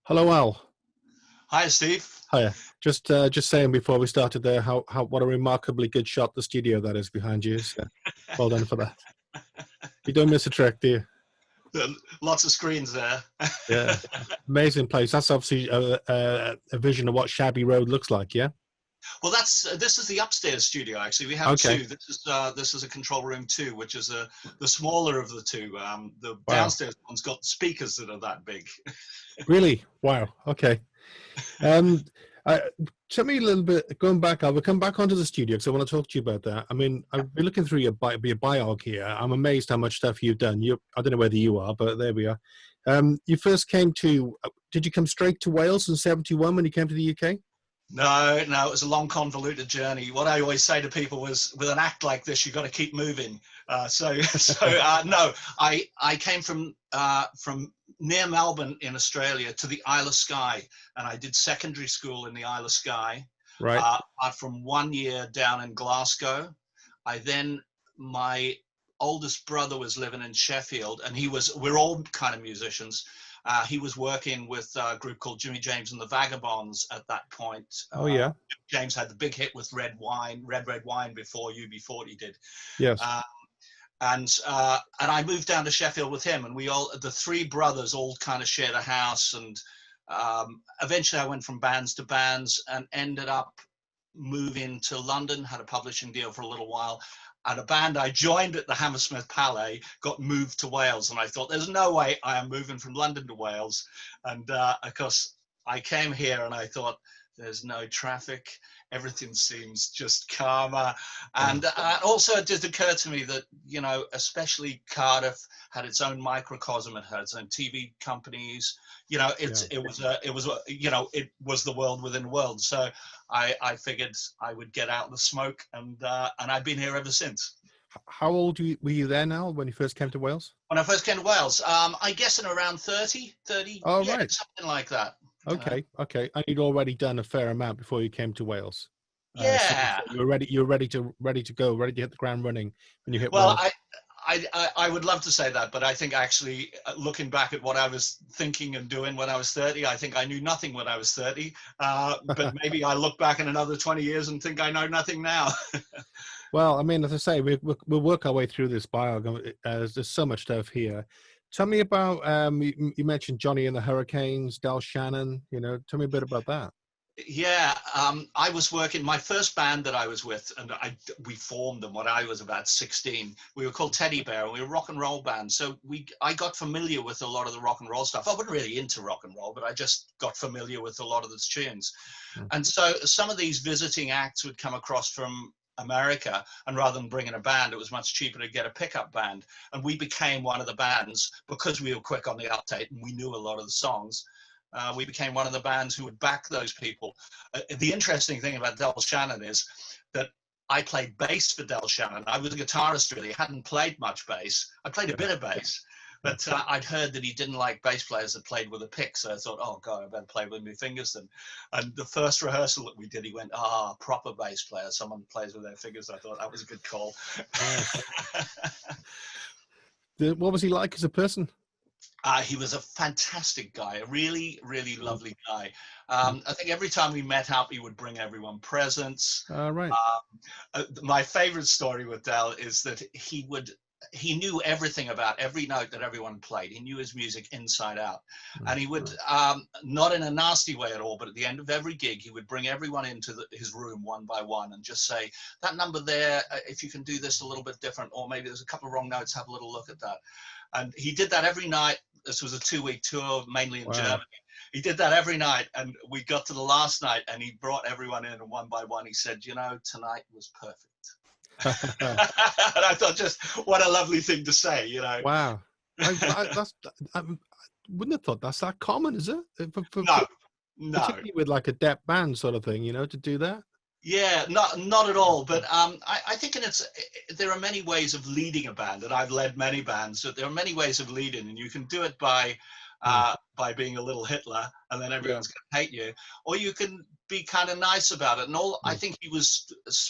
Hello, Al. Hi, Steve. Hiya. Just saying before we started there, how what a remarkably good shot the studio that is behind you. So well done for that. You don't miss a trick, do you? Lots of screens there. Yeah, amazing place. That's obviously a vision of what Shabby Road looks like. Yeah. Well, this is the upstairs studio. Actually, we have Okay. two. This is a control room two, which is the smaller of the two. The Wow. downstairs one's got speakers that are that big. Really? Wow. Okay. Um, I, Tell me a little bit. Going back, I will come back onto the studio because I want to talk to you about that. I mean, I've been looking through your biog here. I'm amazed how much stuff you've done. I don't know whether you are, but there we are. You first came to. Did you come straight to Wales in '71 when you came to the UK? No, no, it was a long, convoluted journey. What I always say to people was, with an act like this, you've got to keep moving. No, I came from near Melbourne in Australia to the Isle of Skye, and I did secondary school in the Isle of Skye. Right. From 1 year down in Glasgow, I then my oldest brother was living in Sheffield, and we're all kind of musicians. He was working with a group called Jimmy James and the Vagabonds at that point. Oh yeah. James had the big hit with Red Wine before UB40 did. Yes. Uh, and I moved down to Sheffield with him, and the three brothers all kind of shared a house. And eventually I went from bands to bands and ended up moving to London, had a publishing deal for a little while. And a band I joined at the Hammersmith Palais got moved to Wales. And I thought, there's no way I am moving from London to Wales. And of course, I came here and I thought, there's no traffic. Everything seems just calmer. And also it did occur to me that, especially Cardiff had its own microcosm. It had its own TV companies. It was the world within the world. So I figured I would get out the smoke, and I've been here ever since. How old were you there now when you first came to Wales? When I first came to Wales, I guess in around 30, Oh, yeah, right. something like that. Okay. Okay. And you'd already done a fair amount before you came to Wales. So Yeah. you were ready to go, ready to hit the ground running when you hit Well, Wales. I would love to say that, but I think actually, looking back at what I was thinking and doing when I was 30, I think I knew nothing when I was 30. But maybe I look back in another 20 years and think I know nothing now. Well, I mean, as I say, we'll work our way through this bio. There's so much stuff here. Tell me about, you mentioned Johnny and the Hurricanes, Del Shannon, tell me a bit about that. Yeah, I was working, my first band that I was with, and we formed them when I was about 16. We were called Teddy Bear, and we were a rock and roll band. So I got familiar with a lot of the rock and roll stuff. I wasn't really into rock and roll, but I just got familiar with a lot of the tunes. Mm-hmm. And so some of these visiting acts would come across from America, and rather than bringing a band, it was much cheaper to get a pickup band. And we became one of the bands because we were quick on the update and we knew a lot of the songs. We became one of the bands who would back those people. The interesting thing about Del Shannon is that I played bass for Del Shannon. I was a guitarist, really. I hadn't played much bass. I played a bit of bass, but I'd heard that he didn't like bass players that played with a pick. So I thought, oh, God, I better play with my fingers then. And the first rehearsal that we did, he went, proper bass player. Someone plays with their fingers. I thought that was a good call. Nice. What was he like as a person? He was a fantastic guy, a really, really lovely guy. I think every time we met up, he would bring everyone presents. Right. My favorite story with Del is that he knew everything about every note that everyone played. He knew his music inside out. And he would, not in a nasty way at all, but at the end of every gig, he would bring everyone into his room one by one and just say, that number there, if you can do this a little bit different, or maybe there's a couple of wrong notes, have a little look at that. And he did that every night. This was a 2-week tour, mainly in Germany. He did that every night. And we got to the last night and he brought everyone in, and one by one, he said, tonight was perfect. And I thought, just what a lovely thing to say, Wow. I wouldn't have thought that's that common, is it? No. Particularly with like a dep band sort of thing, to do that. Yeah, not at all. But I think there are many ways of leading a band, and I've led many bands. So there are many ways of leading, and you can do it by being a little Hitler, and then everyone's going to hate you, or you can be kind of nice about it. And I think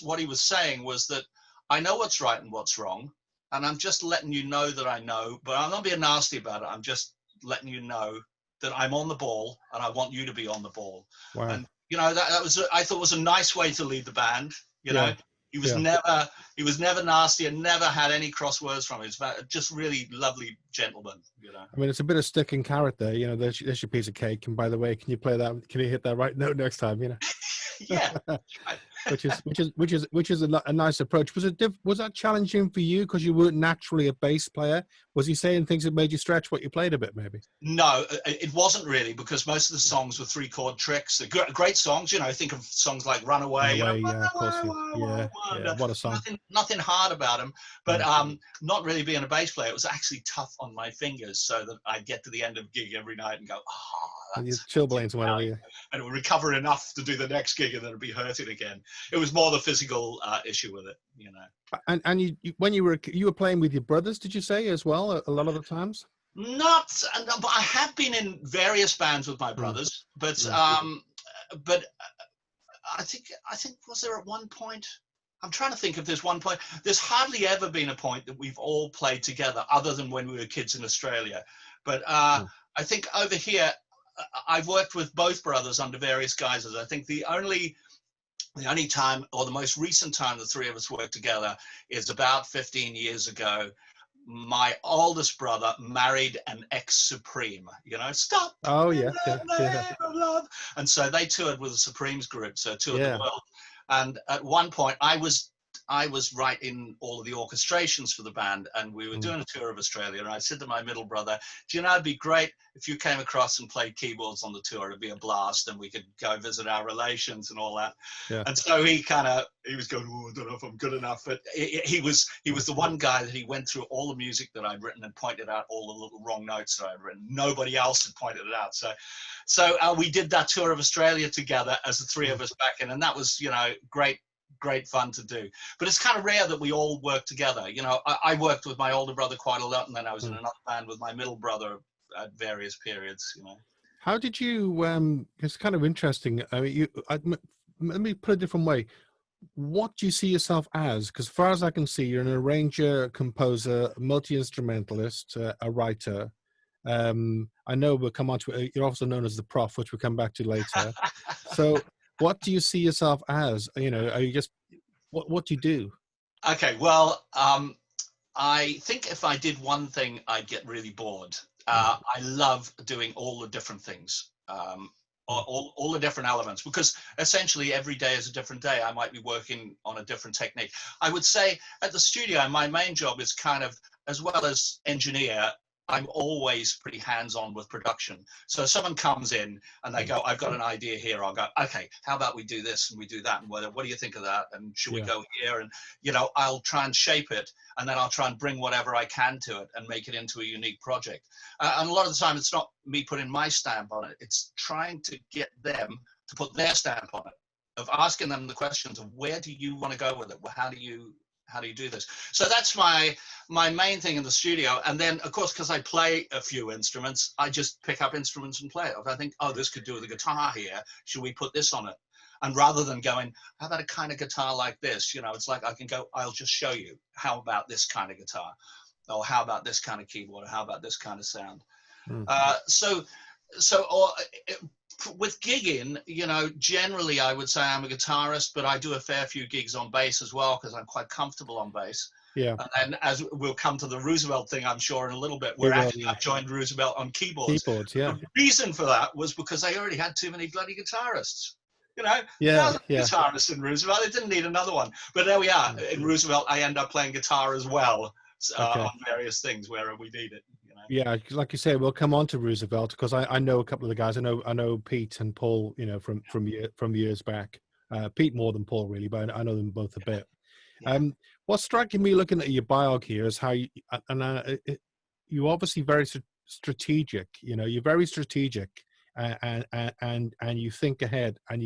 what he was saying was that I know what's right and what's wrong, and I'm just letting you know that I know, but I'm not being nasty about it. I'm just letting you know that I'm on the ball and I want you to be on the ball. Wow. And you know, that was I thought was a nice way to lead the band. You know, Yeah. he was never nasty and never had any cross words from it. It's just really lovely gentleman. You know. I mean, it's a bit of stick and carrot there. You know, there's your piece of cake. And by the way, can you play that? Can you hit that right note next time? You know. Yeah. which is a nice approach. Was that challenging for you because you weren't naturally a bass player? Was he saying things that made you stretch what you played a bit, maybe? No, it wasn't really, because most of the songs were 3-chord tricks. They're great songs, you know. Think of songs like "Runaway." Runaway, You know, yeah, of course, yeah, what a song. Nothing hard about them, but not really being a bass player, it was actually tough on my fingers, so that I'd get to the end of the gig every night and go, that's chilblains, whatever. Yeah. And it would recover enough to do the next gig, and then it'd be hurting again. It was more the physical issue with it, you know. And you when you were playing with your brothers, did you say, as well, a lot of the times? Not, but I have been in various bands with my brothers, but I think was there at one point? I'm trying to think if there's one point. There's hardly ever been a point that we've all played together, other than when we were kids in Australia. But I think over here, I've worked with both brothers under various guises. I think the only time, or the most recent time, the three of us worked together is about 15 years ago. My oldest brother married an ex-Supreme, you know, stop. Oh, yeah. Of love. And so they toured with the Supremes group, so toured the world. And at one point, I was writing all of the orchestrations for the band, and we were doing a tour of Australia. And I said to my middle brother, "Do you know, it'd be great if you came across and played keyboards on the tour. It'd be a blast, and we could go visit our relations and all that." Yeah. And so he was going, "Oh, I don't know if I'm good enough." But he was the one guy that he went through all the music that I'd written and pointed out all the little wrong notes that I'd written. Nobody else had pointed it out. So we did that tour of Australia together as the three of us back in, and that was, you know, great fun to do. But it's kind of rare that we all work together. You know, I worked with my older brother quite a lot, and then I was in another band with my middle brother at various periods, you know. How did you it's kind of interesting. I mean, let me put it a different way. What do you see yourself as? Because as far as I can see, you're an arranger, composer, multi-instrumentalist, a writer. I know we'll come on to it. You're also known as the Prof, which we'll come back to later. So what do you see yourself as? You know, are you just, what do you do? Okay, well, I think if I did one thing, I'd get really bored. I love doing all the different things, all the different elements, because essentially every day is a different day. I might be working on a different technique. I would say at the studio, my main job is kind of, as well as engineer, I'm always pretty hands-on with production. So if someone comes in and they go, "I've got an idea here," I'll go, "Okay, how about we do this and we do that? And what do you think of that? And should we go here?" And, you know, I'll try and shape it, and then I'll try and bring whatever I can to it and make it into a unique project. And a lot of the time, it's not me putting my stamp on it. It's trying to get them to put their stamp on it, of asking them the questions of, where do you want to go with it? Well, how do you do this? So that's my main thing in the studio. And then, of course, because I play a few instruments, I just pick up instruments and play it. If I think, oh, this could do with a guitar here, should we put this on it? And rather than going, how about a kind of guitar like this? You know, it's like I can go, I'll just show you. How about this kind of guitar? Or how about this kind of keyboard? Or how about this kind of sound? With gigging, you know, generally I would say I'm a guitarist, but I do a fair few gigs on bass as well, because I'm quite comfortable on bass. Yeah. And as we'll come to the Roosevelt thing, I'm sure, in a little bit, where actually I joined Roosevelt on keyboards. The reason for that was because they already had too many bloody guitarists. You know, guitarist in Roosevelt, they didn't need another one. But there we are. In Roosevelt, I end up playing guitar as well on various things where we need it. Yeah, like you say, we'll come on to Roosevelt, because I know a couple of the guys. I know Pete and Paul, you know, from years back. Pete more than Paul, really, but I know them both a bit. What's striking me looking at your biog here is how you're obviously very strategic. You know, you're very strategic, and you think ahead, and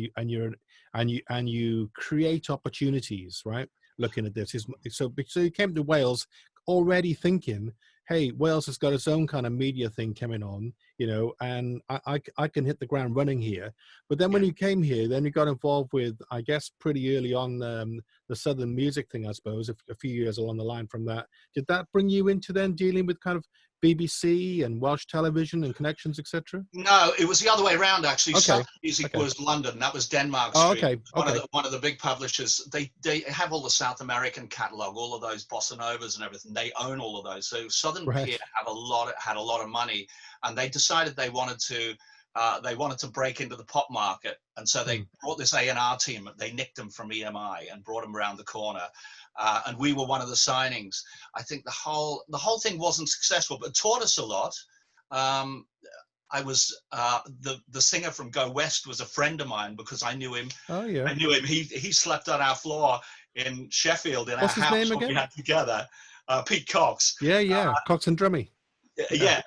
you create opportunities, right? Looking at this, so you came to Wales already thinking, hey, Wales has got its own kind of media thing coming on, you know, and I can hit the ground running here. But then when you came here, then you got involved with, I guess, pretty early on, the Southern music thing, I suppose, a few years along the line from that. Did that bring you into then dealing with kind of BBC and Welsh television and connections, etc.? No, it was the other way around actually. Okay. Southern Music was London. That was Denmark Oh, Street. okay. One of the big publishers. They have all the South American catalog, all of those bossa novas and everything. They own all of those. So Southern Right. Pier had a lot of money, and they decided they wanted to break into the pop market, and so they brought this A&R team. They nicked them from EMI and brought them around the corner. And we were one of the signings. I think the whole thing wasn't successful, but taught us a lot. I was the singer from Go West was a friend of mine because I knew him. Oh yeah. I knew him. He slept on our floor in Sheffield in What's our his house name when again? we had together. Pete Cox. Yeah. Cox and Drummy. Yeah,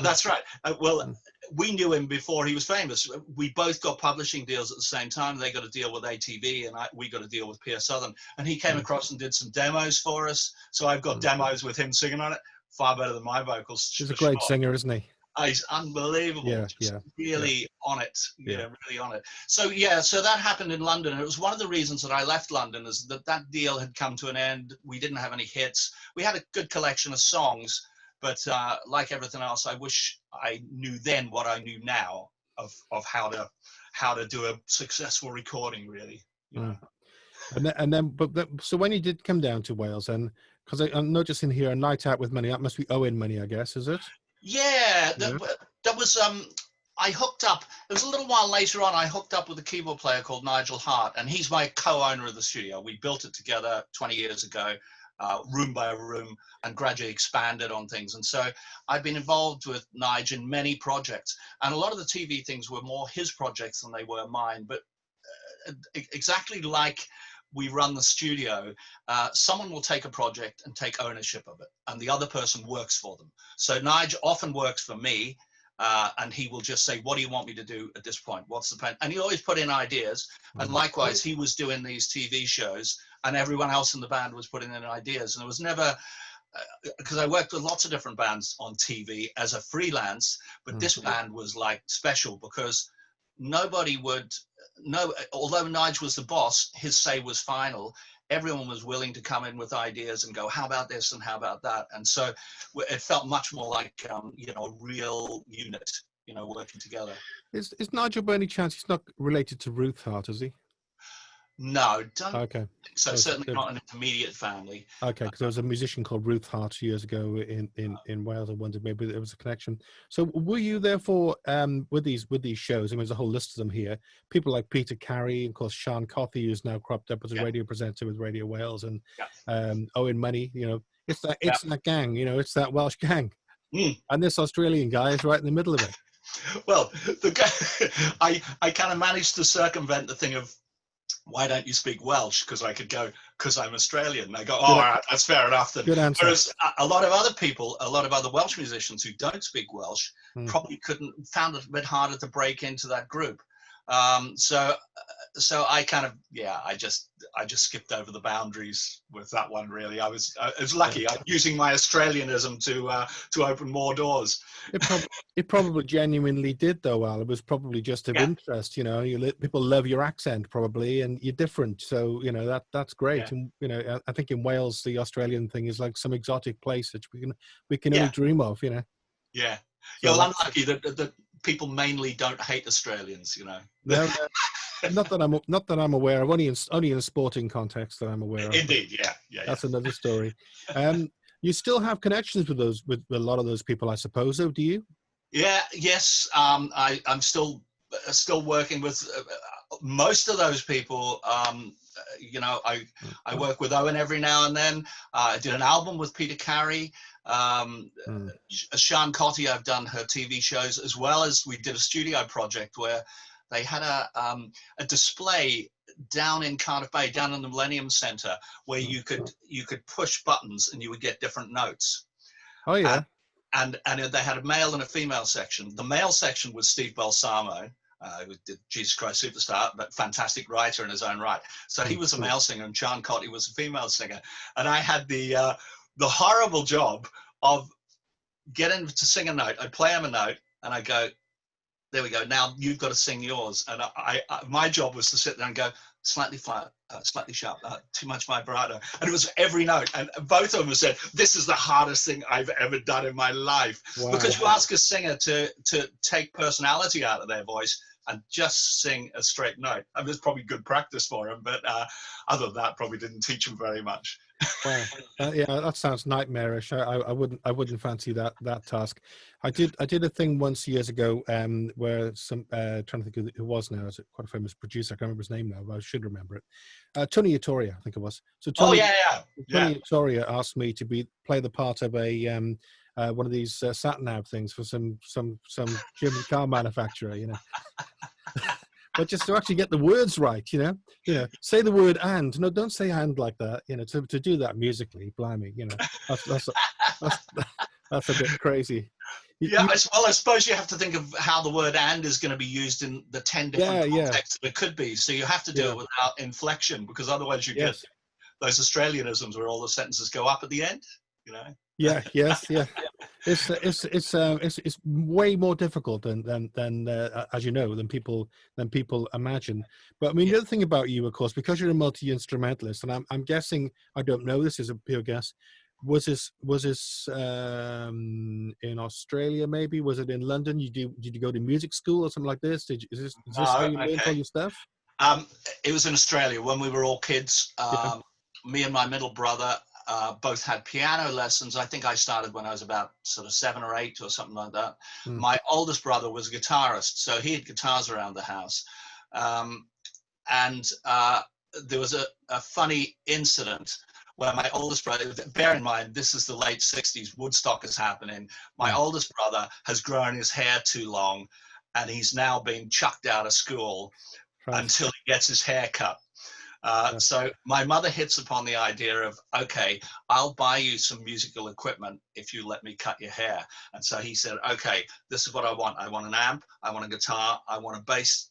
that's right. Well, we knew him before he was famous. We both got publishing deals at the same time. They got a deal with ATV, and we got a deal with Pierre Southern. And he came across and did some demos for us. So I've got demos with him singing on it. Far better than my vocals. He's a great singer, isn't he? He's unbelievable. Really on it. Really on it. So so that happened in London. And it was one of the reasons that I left London, is that deal had come to an end. We didn't have any hits. We had a good collection of songs. But like everything else, I wish I knew then what I knew now of how to do a successful recording, really. You know? So when you did come down to Wales, and because I'm noticing here a night out with money, that must be Owen money, I guess, is it? Yeah, that was I hooked up. It was a little while later on. I hooked up with a keyboard player called Nigel Hart, and he's my co-owner of the studio. We built it together 20 years ago. Room by room, and gradually expanded on things. And so I've been involved with Nige in many projects, and a lot of the TV things were more his projects than they were mine. But exactly like we run the studio, someone will take a project and take ownership of it, and the other person works for them. So Nige often works for me, and he will just say, what do you want me to do at this point? What's the plan? And he always put in ideas. And likewise, he was doing these TV shows, and everyone else in the band was putting in ideas. And it was never, because I worked with lots of different bands on TV as a freelance, but this band was like special because nobody would know, although Nige was the boss, his say was final. Everyone was willing to come in with ideas and go, how about this and how about that? And so it felt much more like, a real unit, working together. Is Nigel by any chance, he's not related to Ruth Hart, is he? No, don't. Okay. So certainly not an intermediate family. Okay, because there was a musician called Ruth Hart years ago in Wales. I wondered maybe there was a connection. So were you therefore with these shows? I mean, there's a whole list of them here. People like Peter Karrie, of course, Sian Cothi, who's now cropped up as a radio presenter with Radio Wales, and Owen Money. It's that gang. It's that Welsh gang, and this Australian guy is right in the middle of it. Well, I kind of managed to circumvent the thing of, why don't you speak Welsh? Because I could go, because I'm Australian. And I go, all right, that's fair enough. Then. Good answer. Whereas a lot of other people, a lot of other Welsh musicians who don't speak Welsh probably found it a bit harder to break into that group. So I kind of, I just skipped over the boundaries with that one. Really, I was lucky. I'm using my Australianism to open more doors. It probably genuinely did, though, Al. It was probably just of interest. People love your accent probably, and you're different. So that's great. Yeah. And I think in Wales the Australian thing is like some exotic place that we can only dream of. Yeah. So well, I'm lucky that people mainly don't hate Australians. No, not that I'm aware of. Only in a sporting context that I'm aware of. Indeed, yeah. That's another story. You still have connections with a lot of those people, I suppose. Though, do you? Yeah. Yes. I'm still working with most of those people. I work with Owen every now and then. I did an album with Peter Karrie. Sian Cothi, I've done her TV shows, as well as we did a studio project where they had a display down in Cardiff Bay, down in the Millennium Centre, where you could push buttons and you would get different notes. Oh yeah. And they had a male and a female section. The male section was Steve Balsamo, who did Jesus Christ Superstar, but fantastic writer in his own right. So he was a male singer, and Sian Cothi was a female singer. And I had the horrible job of getting to sing a note. I'd play him a note, and I go, there we go. Now you've got to sing yours. And my job was to sit there and go, slightly flat, slightly sharp, too much vibrato. And it was every note. And both of them said, this is the hardest thing I've ever done in my life. Wow. Because you ask a singer to take personality out of their voice and just sing a straight note. I mean, it's probably good practice for them, but other than that, probably didn't teach them very much. Wow. Yeah, that sounds nightmarish. I wouldn't fancy that task. I did a thing once years ago where some trying to think who it was now. It's quite a famous producer. I can't remember his name now, but I should remember it. Tony Uttoria, I think it was. So Tony Uttoria asked me to play the part of a one of these sat nav things for some German car manufacturer, you know. But just to actually get the words right, you know, say the word "and." No, don't say "and" like that. You know, to do that musically, blimey, you know, that's a bit crazy. Well, I suppose you have to think of how the word "and" is going to be used in the 10 different contexts that it could be. So you have to do it without inflection, because otherwise you get those Australianisms where all the sentences go up at the end. You know. Yeah. It's way more difficult than as you know, than people imagine. But I mean, the other thing about you, of course, because you're a multi-instrumentalist, and I'm guessing, I don't know, this is a pure guess. Was this in Australia? Maybe was it in London? Did you go to music school or something like this? Is this how you learned all your stuff? It was in Australia when we were all kids. Me and my middle brother both had piano lessons. I think I started when I was about sort of 7 or 8 or something like that. My oldest brother was a guitarist, so he had guitars around the house. And there was a funny incident where my oldest brother, bear in mind, this is the late 60s, Woodstock is happening. My oldest brother has grown his hair too long, and he's now being chucked out of school until he gets his hair cut. So my mother hits upon the idea of, okay, I'll buy you some musical equipment if you let me cut your hair. And so he said, okay, this is what I want. I want an amp, I want a guitar, I want a bass,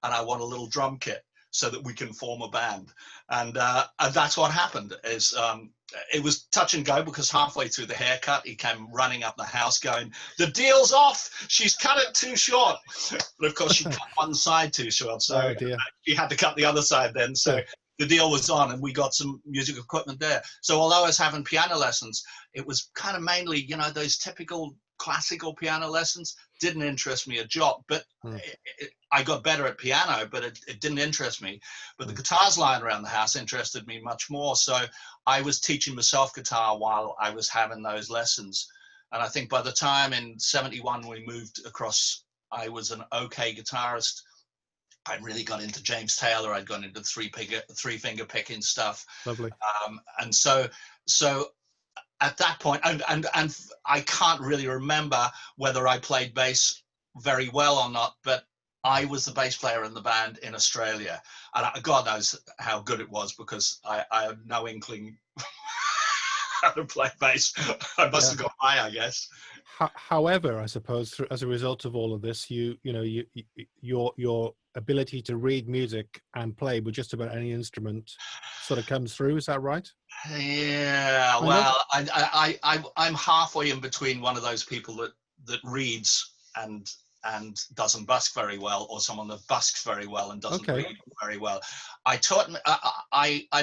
and I want a little drum kit so that we can form a band. And that's what happened. It was touch and go, because halfway through the haircut, he came running up the house going, the deal's off, she's cut it too short. But of course, she cut one side too short, so she had to cut the other side then. So the deal was on, and we got some music equipment there. So although I was having piano lessons, it was kind of mainly, you know, those typical classical piano lessons. Didn't interest me a jot, but I got better at piano, but it didn't interest me. But the guitars lying around the house interested me much more. So I was teaching myself guitar while I was having those lessons. And I think by the time in 71 we moved across, I was an okay guitarist. I really got into James Taylor. I'd gone into three finger picking stuff. Lovely. And so at that point, and I can't really remember whether I played bass very well or not, but I was the bass player in the band in Australia, and God knows how good it was, because I have no inkling how to play bass. I must have got by, I guess. However, I suppose as a result of all of this, your ability to read music and play with just about any instrument sort of comes through. Is that right? Yeah. Well, I'm halfway in between one of those people that reads and doesn't busk very well, or someone that busks very well and doesn't read very well. I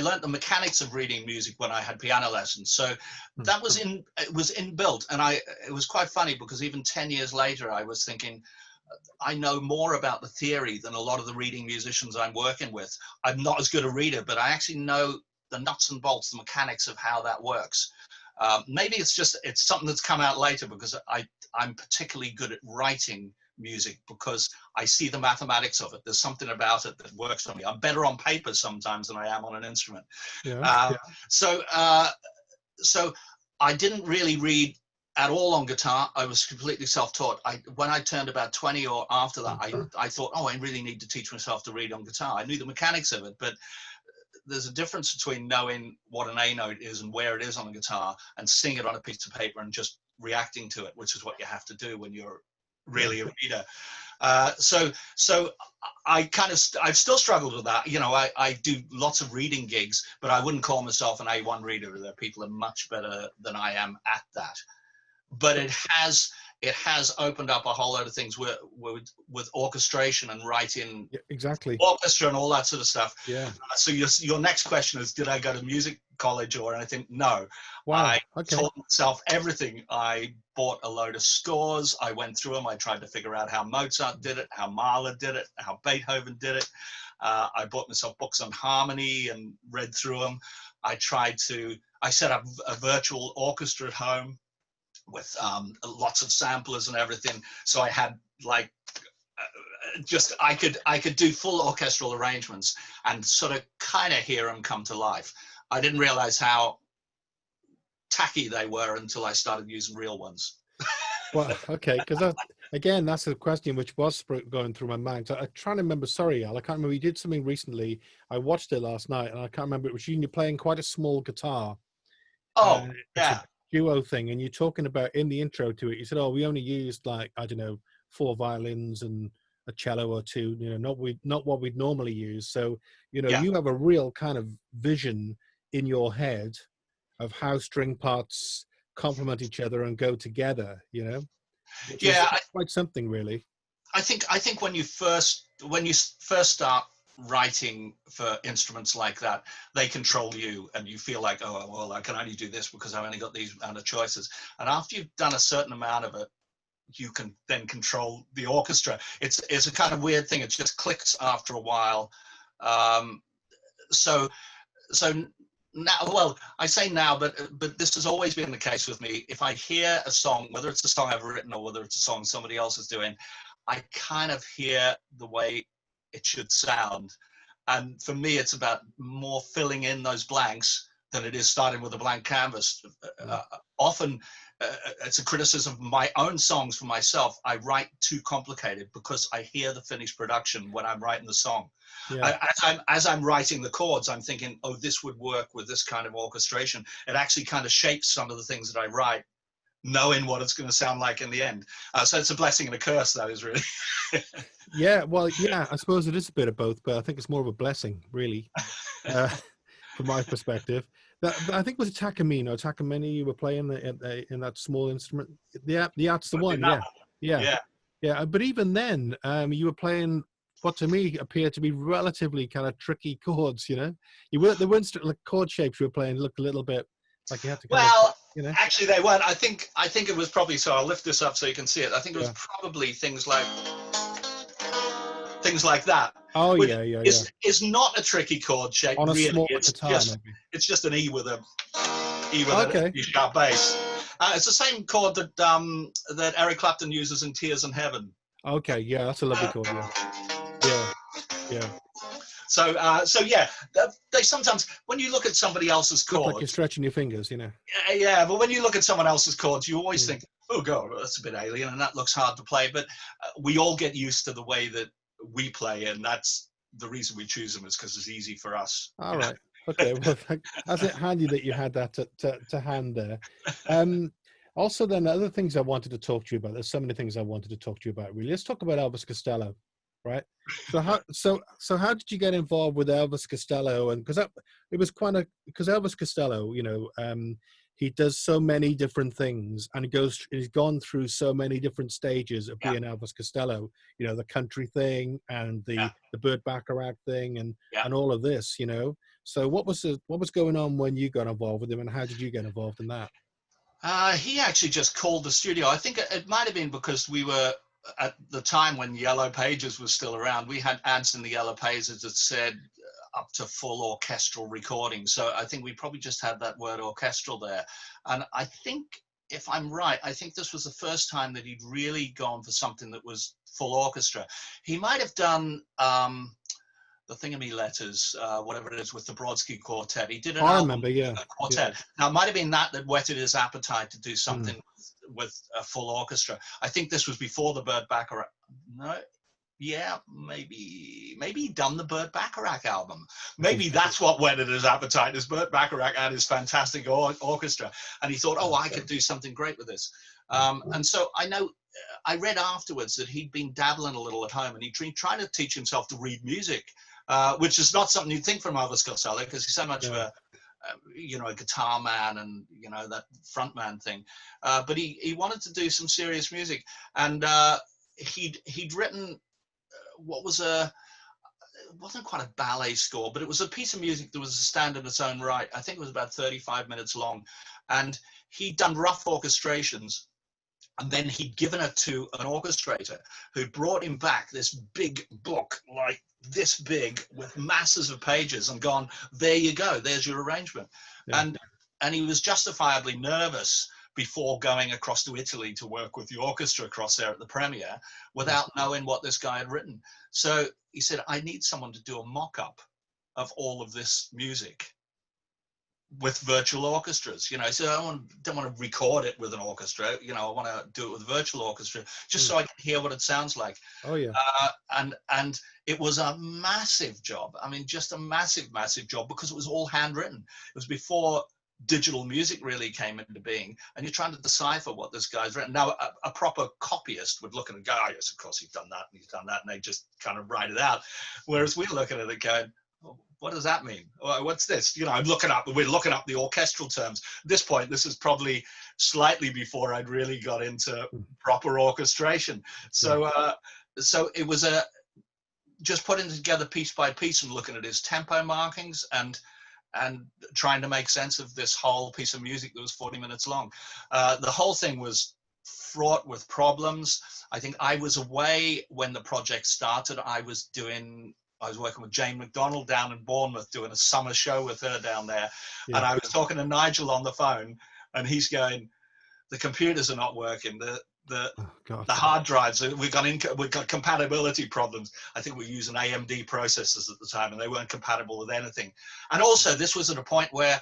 learned the mechanics of reading music when I had piano lessons, so that was inbuilt. And it was quite funny, because even 10 years later I was thinking, I know more about the theory than a lot of the reading musicians I'm working with. I'm not as good a reader, but I actually know the nuts and bolts, the mechanics of how that works. Maybe it's something that's come out later, because I'm particularly good at writing music, because I see the mathematics of it. There's something about it that works for me. I'm better on paper sometimes than I am on an instrument. So I didn't really read at all on guitar. I was completely self-taught. When I turned about 20 or after that, I thought, oh, I really need to teach myself to read on guitar. I knew the mechanics of it, but there's a difference between knowing what an A note is and where it is on a guitar, and seeing it on a piece of paper and just reacting to it, which is what you have to do when you're really a reader. So I've still struggled with that. You know, I do lots of reading gigs, but I wouldn't call myself an A1 reader. There are people who are much better than I am at that. But it has it has opened up a whole load of things with orchestration and writing Yeah, exactly. orchestra and all that sort of stuff. Yeah. So your next question is, did I go to music college or anything? No. Wow. I Okay. taught myself everything. I bought a load of scores. I went through them. I tried to figure out how Mozart did it, how Mahler did it, how Beethoven did it. I bought myself books on harmony and read through them. I set up a virtual orchestra at home with lots of samplers and everything. So I had like I could do full orchestral arrangements and sort of kind of hear them come to life. I didn't realize how tacky they were until I started using real ones. Well, okay, because again, that's a question which was going through my mind. So I'm trying to remember. Sorry, Al, I can't remember. You did something recently. I watched it last night, and I can't remember. It was you. And you're playing quite a small guitar. Oh, It's yeah. a duo thing, and you're talking about in the intro to it. You said, "Oh, we only used like I don't know 4 violins and a cello or 2. You know, not what we'd normally use." So you know, Yeah. you have a real kind of vision in your head of how string parts complement each other and go together. You know, which is quite something, really. I think when you first start writing for instruments like that, they control you, and you feel like, oh well, I can only do this because I've only got these amount of choices. And after you've done a certain amount of it, you can then control the orchestra. It's a kind of weird thing. It just clicks after a while. So now, well, I say now, but this has always been the case with me. If I hear a song, whether it's a song I've written or whether it's a song somebody else is doing, I kind of hear the way it should sound. And for me, it's about more filling in those blanks than it is starting with a blank canvas. Often, it's a criticism of my own songs for myself. I write too complicated because I hear the finished production when I'm writing the song. Yeah. As I'm writing the chords, I'm thinking, oh, this would work with this kind of orchestration. It actually kind of shapes some of the things that I write, knowing what it's going to sound like in the end. So it's a blessing and a curse, that is, really. Yeah, well, yeah, I suppose it is a bit of both, but I think it's more of a blessing, really, from my perspective. I think it was Takamine you were playing in that small instrument. Yeah, that's the one. Yeah. But even then, you were playing what to me appeared to be relatively kind of tricky chords. You know, the like chord shapes you were playing looked a little bit like you had to. Actually, they weren't. I think it was probably. So I'll lift this up so you can see it. I think it was probably things like that. Oh, which yeah. Is not a tricky chord shape. On a really. small guitar, maybe. It's just an E with an E sharp bass. It's the same chord that Eric Clapton uses in Tears in Heaven. Okay, yeah, that's a lovely chord. Yeah. So yeah, they sometimes, when you look at somebody else's chords, like you're stretching your fingers, you know. Yeah, but when you look at someone else's chords, you always think, oh god, that's a bit alien, and that looks hard to play. But we all get used to the way that we play, and that's the reason we choose them, is because it's easy for us. All right. Okay. Well, that's it handy that you had that to hand there. Also, then other things I wanted to talk to you about. There's so many things I wanted to talk to you about. Really, let's talk about Elvis Costello, right? So how did you get involved with Elvis Costello? And because Elvis Costello, you know, he does so many different things, and he's gone through so many different stages of being Elvis Costello. You know, the country thing and the Burt Bacharach thing and all of this. You know, so what was going on when you got involved with him, and how did you get involved in that? He actually just called the studio. I think it might have been because we were, at the time when Yellow Pages was still around, we had ads in the Yellow Pages that said up to full orchestral recording. So I think we probably just had that word orchestral there. And I think, if I'm right, I think this was the first time that he'd really gone for something that was full orchestra. He might have done the Thingamy Letters, whatever it is, with the Brodsky Quartet. He did an album, a quartet. Now, it might have been that whetted his appetite to do something with a full orchestra. I think this was before the Burt Bacharach. No, yeah, maybe he'd done the Burt Bacharach album. Maybe that's what whetted his appetite, is Burt Bacharach and his fantastic orchestra. And he thought, oh, I could do something great with this. And so I know, I read afterwards that he'd been dabbling a little at home, and he'd trying to teach himself to read music. Which is not something you'd think from Elvis Costello, because he's so much of you know, a guitar man and, you know, that front man thing. But he wanted to do some serious music, and he'd written what was it wasn't quite a ballet score, but it was a piece of music that was a stand in its own right. I think it was about 35 minutes long, and he'd done rough orchestrations. And then he'd given it to an orchestrator who brought him back this big book, like this big, with masses of pages, and gone, there you go, there's your arrangement. Yeah. And he was justifiably nervous before going across to Italy to work with the orchestra across there at the premiere without knowing what this guy had written. So he said, I need someone to do a mock-up of all of this music with virtual orchestras, you know. So I don't want to record it with an orchestra, you know. I want to do it with a virtual orchestra just so I can hear what it sounds like. Oh yeah. And it was a massive job. I mean, just a massive job, because it was all handwritten. It was before digital music really came into being, and you're trying to decipher what this guy's written. Now, a proper copyist would look at it and go, oh, yes, of course he's done that and he's done that, and they just kind of write it out. Whereas we're looking at it going, what does that mean? What's this? You know, we're looking up the orchestral terms. At this point, this is probably slightly before I'd really got into proper orchestration. So, so it was just putting together piece by piece and looking at his tempo markings and trying to make sense of this whole piece of music that was 40 minutes long. The whole thing was fraught with problems. I think I was away when the project started. I was working with Jane McDonald down in Bournemouth, doing a summer show with her down there. Yeah. And I was talking to Nigel on the phone, and he's going, the computers are not working. The hard drives, we've got compatibility problems. I think we're using AMD processors at the time, and they weren't compatible with anything. And also, this was at a point where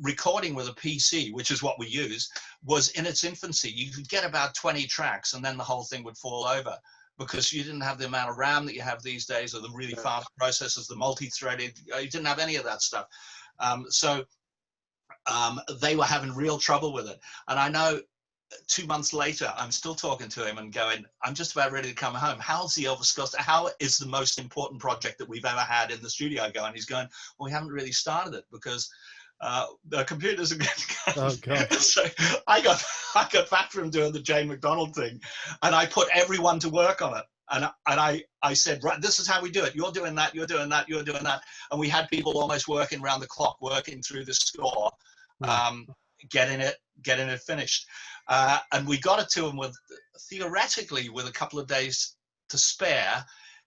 recording with a PC, which is what we use, was in its infancy. You could get about 20 tracks, and then the whole thing would fall over, because you didn't have the amount of RAM that you have these days, or the really fast processors, the multi-threaded. You didn't have any of that stuff. So they were having real trouble with it. And I know 2 months later, I'm still talking to him and going, I'm just about ready to come home. How's the Elvis Costello? How is the most important project that we've ever had in the studio going? He's going, well, we haven't really started it because the computers are getting. Oh God! So I got back from doing the Jane McDonald thing, and I put everyone to work on it. And I said, right, this is how we do it. You're doing that. You're doing that. You're doing that. And we had people almost working around the clock, working through the score, getting it finished. And we got it to them theoretically with a couple of days to spare,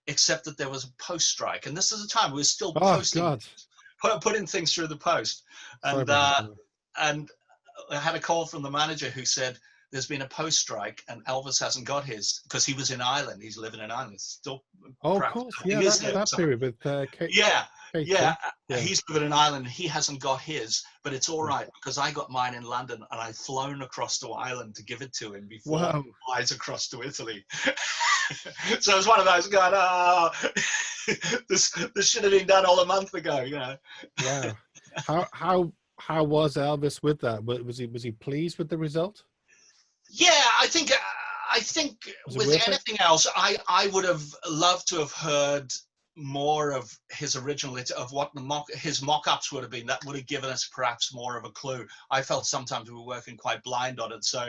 except that there was a post strike. And this is the time we were still posting, putting things through the post. And I had a call from the manager who said, there's been a post strike and Elvis hasn't got his, because he was in Ireland. He's living in Ireland. Still, of course. Yeah, that period with Kate. Yeah, he's living in Ireland. He hasn't got his, but it's all right because I got mine in London and I've flown across to Ireland to give it to him before he flies across to Italy. So it was one of those going, oh, this should have been done all a month ago, you know. Wow. How was Elvis with that? Was he pleased with the result? Yeah, I think with anything else, I would have loved to have heard more of his original, of what his mock-ups would have been. That would have given us perhaps more of a clue. I felt sometimes we were working quite blind on it, so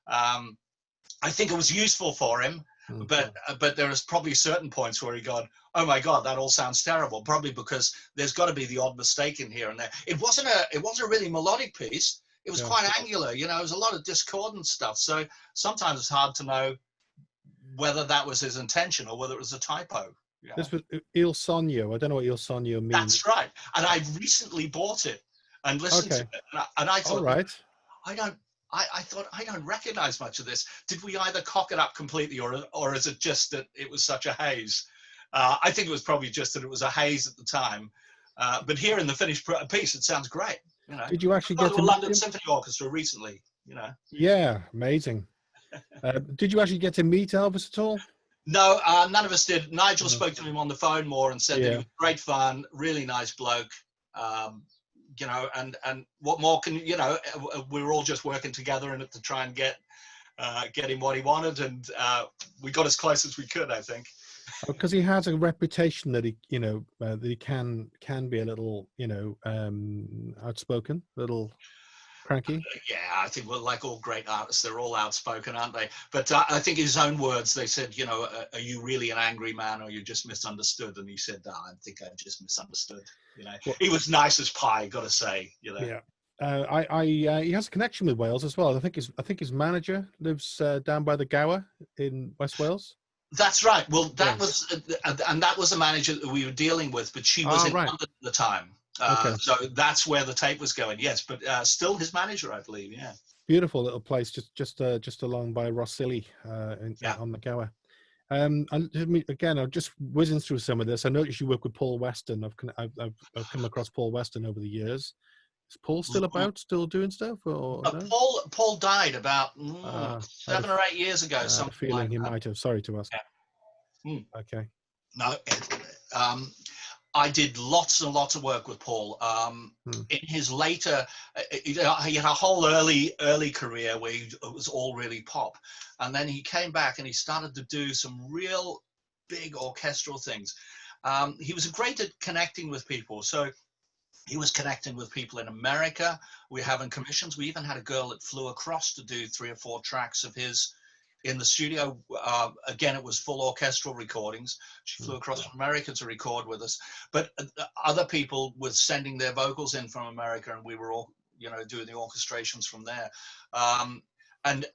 I think it was useful for him. But there was probably certain points where he got, oh my God, that all sounds terrible. Probably because there's got to be the odd mistake in here and there. It wasn't a really melodic piece. It was quite angular, you know. It was a lot of discordant stuff. So sometimes it's hard to know whether that was his intention or whether it was a typo. Yeah. This was Il Sogno. I don't know what Il Sogno means. That's right. And I recently bought it and listened to it. And I thought, I thought, I don't recognize much of this. Did we either cock it up completely or is it just that it was such a haze? I think it was probably just that it was a haze at the time. But here in the finished piece, it sounds great. You know, did you actually get to London Symphony Orchestra recently? You know. Yeah, amazing. Did you actually get to meet Elvis at all? No, none of us did. Nigel spoke to him on the phone more and said that he was great fun, really nice bloke. You know, and what more can you know? We were all just working together in it to try and get him what he wanted, and we got as close as we could, I think. Because he has a reputation that that he can be a little, outspoken, a little cranky. Yeah, I think, well, like all great artists, they're all outspoken, aren't they? But I think his own words, they said, are you really an angry man, or you just misunderstood? And he said, no, I think I just misunderstood. Well, he was nice as pie, got to say. Yeah. He has a connection with Wales as well. I think his manager lives down by the Gower in West Wales. That's right. Well, that Yeah. was, and that was the manager that we were dealing with, but she was in Right. London at the time. Okay. So that's where the tape was going. Yes, but still his manager, I believe. Yeah. Beautiful little place, just along by Rossilly, on the Gower. And again, I'm just whizzing through some of this. I noticed you work with Paul Weston. I've come across Paul Weston over the years. Is Paul still about, still doing stuff, or no? Paul died about 7 or 8 years ago. I had a feeling he might have. Sorry to ask. Yeah. Okay. No, I did lots and lots of work with Paul. In his later, he had a whole early career where it was all really pop, and then he came back and he started to do some real big orchestral things. He was great at connecting with people, so he was connecting with people in America. We're having commissions. We even had a girl that flew across to do 3 or 4 tracks of his in the studio. Again, it was full orchestral recordings. She flew across from America to record with us. But other people were sending their vocals in from America, and we were all, doing the orchestrations from there. And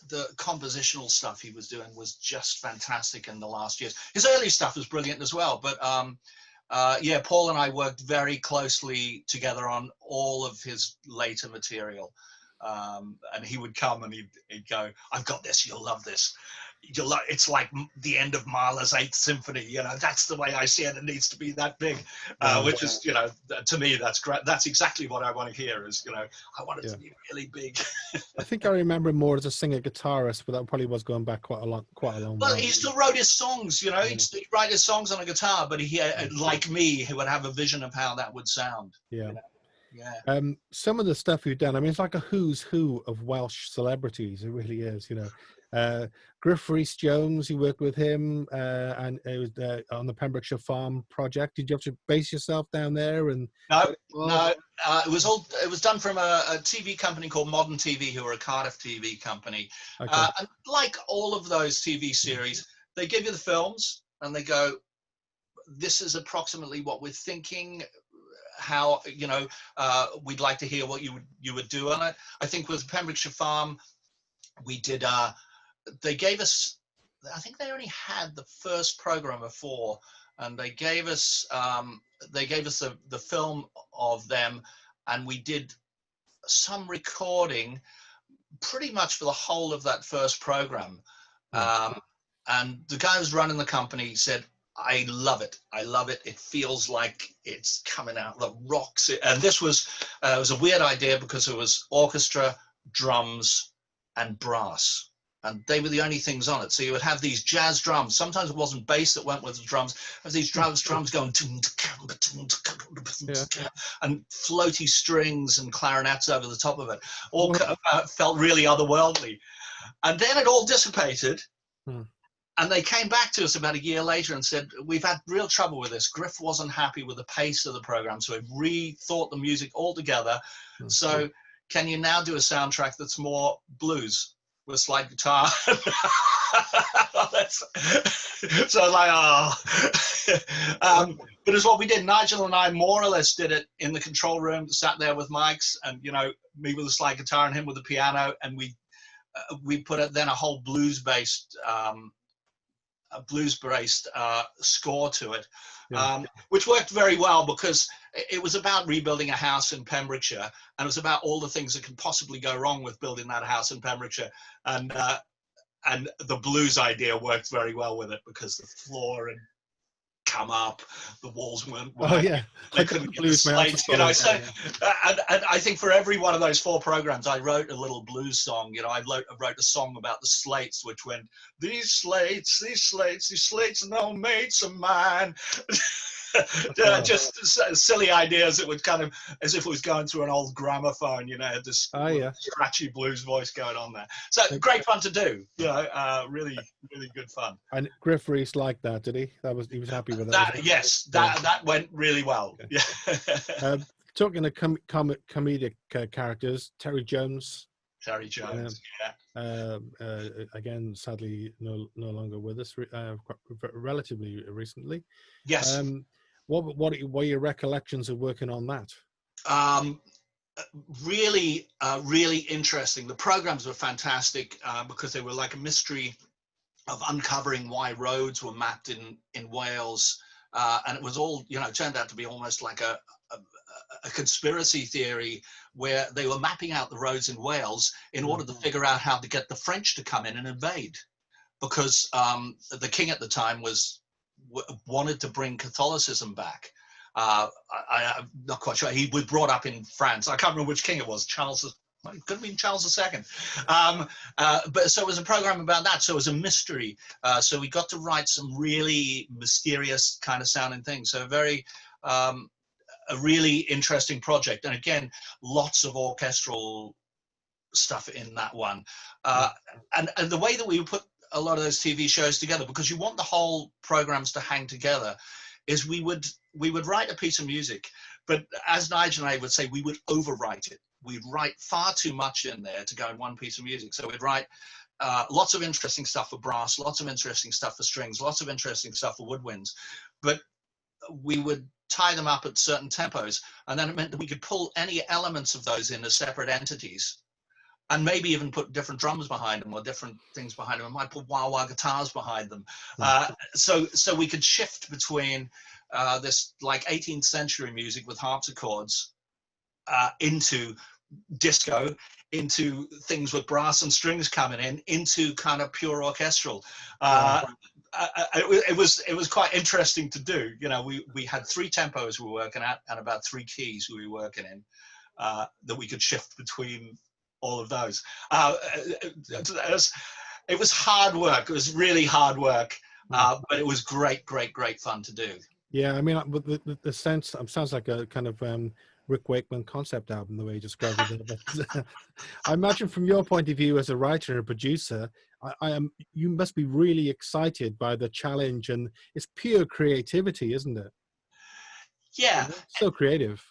the compositional stuff he was doing was just fantastic in the last years. His early stuff was brilliant as well, but Paul and I worked very closely together on all of his later material. And he would come and he'd go, I've got this, you'll love this. It's like the end of Mahler's 8th Symphony, that's the way I see it. It needs to be that big, which is, to me, that's great. That's exactly what I want to hear is, I want it to be really big. I think I remember him more as a singer-guitarist, but that probably was going back quite a long Well, while. he still wrote his songs, he'd write his songs on a guitar, but he, like me, he would have a vision of how that would sound. Yeah. Yeah. Some of the stuff you've done, I mean, it's like a who's who of Welsh celebrities. It really is, Griff Rhys-Jones, you worked with him, and it was on the Pembrokeshire Farm project. Did you have to base yourself down there? And no, it was done from a TV company called Modern TV, who are a Cardiff TV company. Okay. And like all of those TV series, they give you the films and they go, this is approximately what we're thinking, how, we'd like to hear what you would do on it. I think with Pembrokeshire Farm, we did, they gave us, I think they only had the first program of 4, and they gave us the film of them, and we did some recording pretty much for the whole of that first program. And the guy who's running the company said, I love it. I love it. It feels like it's coming out the rocks. And this was, it was a weird idea because it was orchestra, drums, and brass. And they were the only things on it. So you would have these jazz drums. Sometimes it wasn't bass that went with the drums. It was these drums going, and floaty strings and clarinets over the top of it. All felt really otherworldly. And then it all dissipated. And they came back to us about a year later and said, we've had real trouble with this. Griff wasn't happy with the pace of the program, so we rethought the music altogether. So can you now do a soundtrack that's more blues with slide guitar? So like, but it's what we did. Nigel and I more or less did it in the control room, sat there with mics and, me with a slide guitar and him with the piano. And we put then a whole blues-based score to it, which worked very well because it was about rebuilding a house in Pembrokeshire, and it was about all the things that could possibly go wrong with building that house in Pembrokeshire. And the blues idea worked very well with it because the floor had come up, the walls weren't working, they couldn't get the slates, So, and I think for every one of those 4 programs, I wrote a little blues song. I wrote a song about the slates, which went, these slates, no mates of mine. Just silly ideas that would kind of, as if it was going through an old gramophone, this scratchy blues voice going on there. So great fun to do, really, really good fun. And Griff Reese liked that, did he? He was happy with that. Yes, that went really well. Okay. Yeah. Talking to comedic characters, Terry Jones. Terry Jones, again, sadly, no longer with us. Relatively recently. Yes. What are your recollections of working on that? Really, really interesting. The programs were fantastic because they were like a mystery of uncovering why roads were mapped in Wales, and it was all turned out to be almost like a conspiracy theory where they were mapping out the roads in Wales in order to figure out how to get the French to come in and invade, because the king at the time wanted to bring Catholicism back. I'm not quite sure. He was brought up in France. I can't remember which king it was. It could have been Charles II. But so it was a program about that. So it was a mystery. So we got to write some really mysterious kind of sounding things. So a really interesting project. And again, lots of orchestral stuff in that one. And the way that we put a lot of those TV shows together, because you want the whole programs to hang together, is we would write a piece of music, but as Nigel and I would say, we would overwrite it. We'd write far too much in there to go in one piece of music. So we'd write lots of interesting stuff for brass, lots of interesting stuff for strings, lots of interesting stuff for woodwinds, but we would tie them up at certain tempos, and then it meant that we could pull any elements of those in as separate entities, and maybe even put different drums behind them or different things behind them. I might put wah-wah guitars behind them. So we could shift between this like 18th century music with harpsichords into disco, into things with brass and strings coming in, into kind of pure orchestral. It was quite interesting to do. We had 3 tempos we were working at and about 3 keys we were working in that we could shift between all of those. It was hard work. It was really hard work, but it was great fun to do. Yeah, I mean, the sense sounds like a kind of Rick Wakeman concept album, the way you described it. But I imagine from your point of view as a writer and a producer, you must be really excited by the challenge, and it's pure creativity, isn't it? Yeah, so creative.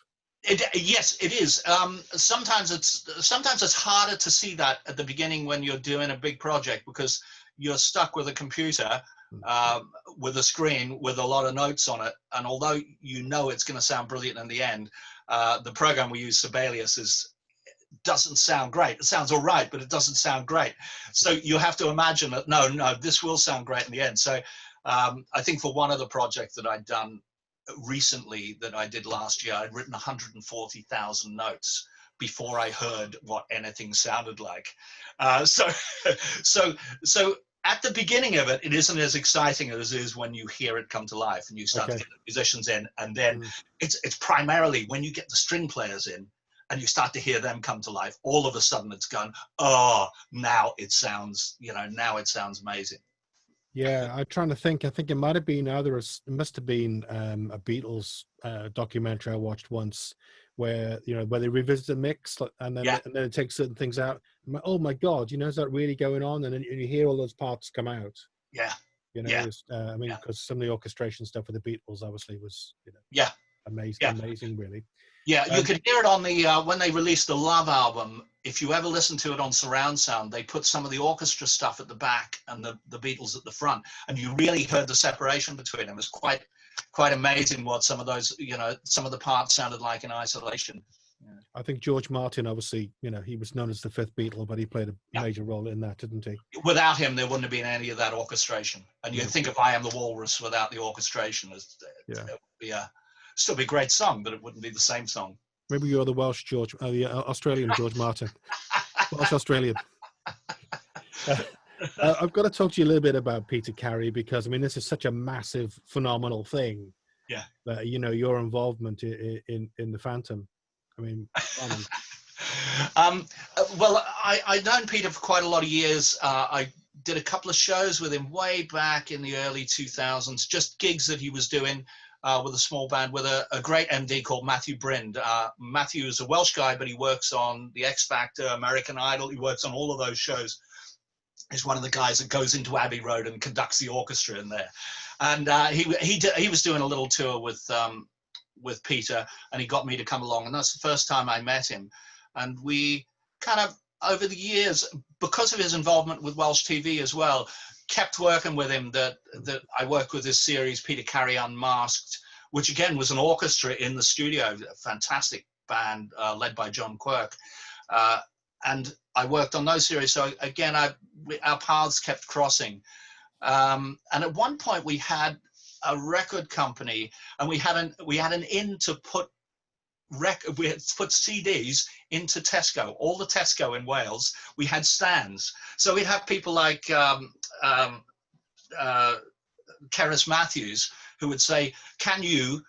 Yes, it is. Sometimes it's harder to see that at the beginning when you're doing a big project, because you're stuck with a computer with a screen with a lot of notes on it, and although it's going to sound brilliant in the end, the program we use, Sibelius, doesn't sound great. It sounds all right, but it doesn't sound great. So you have to imagine that no, this will sound great in the end. So I think for one of the projects that I'd done recently, that I did last year, I'd written 140,000 notes before I heard what anything sounded like. So at the beginning of it, it isn't as exciting as it is when you hear it come to life and you start to get the musicians in, and then it's primarily when you get the string players in and you start to hear them come to life. All of a sudden, it's gone. Oh, now it sounds amazing. Yeah, I'm trying to think. I think it might have been it must have been a Beatles documentary I watched once, where where they revisit the mix and then it takes certain things out. Oh my God, is that really going on? And then you hear all those parts come out. Yeah. I mean, because some of the orchestration stuff with the Beatles obviously was amazing, really. Yeah, you could hear it on the when they released the Love album. If you ever listen to it on surround sound, they put some of the orchestra stuff at the back and the Beatles at the front, and you really heard the separation between them. It was quite amazing what some of those, some of the parts sounded like in isolation. Yeah. I think George Martin, obviously, he was known as the 5th Beatle, but he played a major role in that, didn't he? Without him, there wouldn't have been any of that orchestration. And you think of I Am the Walrus without the orchestration, it would still be a great song, but it wouldn't be the same song. Maybe you're the Welsh the Australian George Martin. Welsh Australian. I've got to talk to you a little bit about Peter Karrie, because I mean, this is such a massive, phenomenal thing. Yeah. Your involvement in the Phantom. I mean, well, I've known Peter for quite a lot of years. I did a couple of shows with him way back in the early 2000s, just gigs that he was doing. with a small band with a great MD called Matthew Brind. Matthew is a Welsh guy, but he works on the X Factor, American Idol. He works on all of those shows. He's one of the guys that goes into Abbey Road and conducts the orchestra in there. And he was doing a little tour with Peter, and he got me to come along. And that's the first time I met him. And we kind of, over the years, because of his involvement with Welsh TV as well, kept working with him. That I worked with this series, Karrie Unmasked, which again was an orchestra in the studio, a fantastic band led by John Quirk. And I worked on those series. So again, our paths kept crossing. And at one point we had a record company, and we had an in to put we had put CDs into Tesco. All the Tesco in Wales, we had stands. So we'd have people like Cerys Matthews, who would say, "Can you